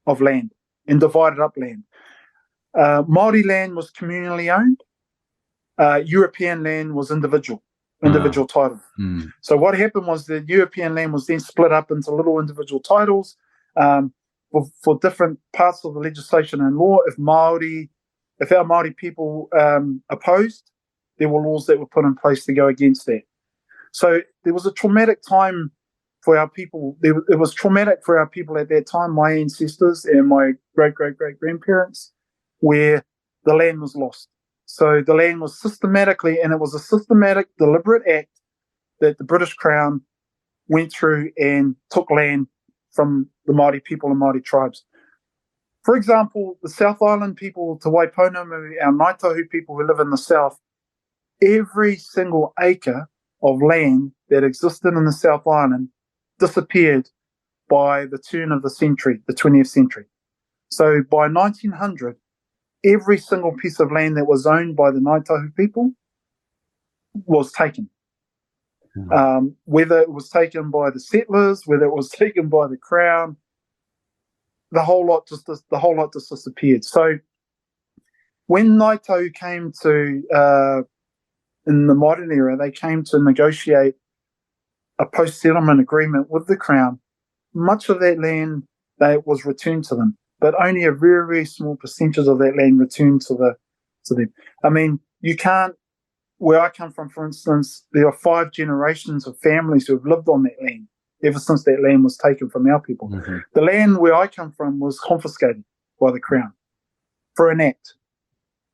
A: of land and divided up land. Māori land was communally owned. European land was individual title. So what happened was the European land was then split up into little individual titles for different parts of the legislation and law. If our Māori people opposed, there were laws that were put in place to go against that. So there was a traumatic time for our people. It was traumatic for our people at that time, my ancestors and my great-great-great-grandparents, where the land was lost. So the land was and it was a systematic, deliberate act that the British Crown went through and took land from the Māori people and Māori tribes. For example, the South Island people, Te Waiponamu, our Ngaitahu people who live in the South, every single acre of land that existed in the South Island disappeared by the turn of the century, the 20th century. So by 1900, every single piece of land that was owned by the Ngaitahu people was taken. Whether it was taken by the settlers, whether it was taken by the Crown, the whole lot just disappeared. So when Ngaitahu came to, in the modern era, they came to negotiate a post-settlement agreement with the Crown, much of that land that was returned to them, but only a very, very small percentage of that land returned to them. I mean, you can't, where I come from, for instance, there are 5 generations of families who have lived on that land ever since that land was taken from our people. The land where I come from was confiscated by the Crown for an act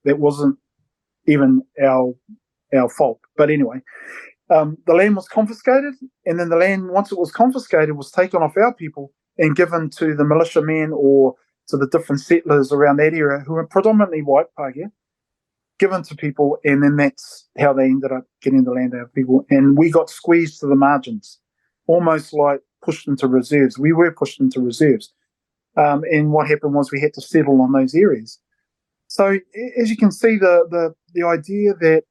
A: that wasn't even our fault. But anyway, the land was confiscated, and then the land, once it was confiscated, was taken off our people and given to the militiamen or to the different settlers around that area, who were predominantly white Pākehā, given to people, and then that's how they ended up getting the land out of people. And we got squeezed to the margins, almost like pushed into reserves. We were pushed into reserves. And what happened was we had to settle on those areas. So as you can see, the idea that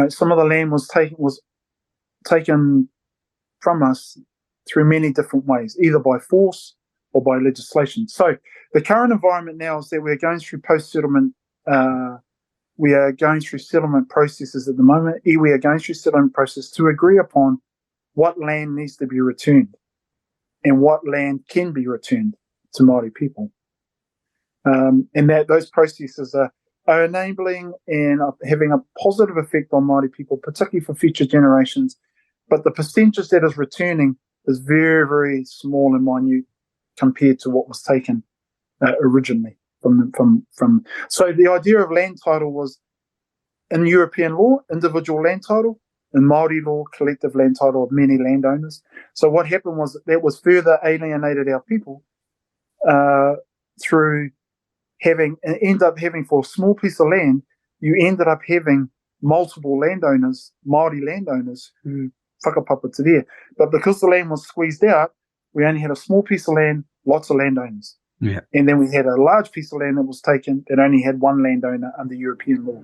A: some of the land was taken from us through many different ways, either by force or by legislation. So the current environment now is that we're going through post-settlement. We are going through settlement processes at the moment. We are going through settlement process to agree upon what land needs to be returned and what land can be returned to Māori people. And that those processes are enabling and having a positive effect on Māori people, particularly for future generations. But the percentage that is returning is very, very small and minute compared to what was taken originally from. So the idea of land title was, in European law, individual land title. In Māori law, collective land title of many landowners. So what happened was that was further alienated our people through end up having for a small piece of land you ended up having multiple landowners, Māori landowners, who whakapapa te rea. But because the land was squeezed out, we only had a small piece of land, lots of landowners.
B: Yeah.
A: And then we had a large piece of land that was taken that only had one landowner under European law.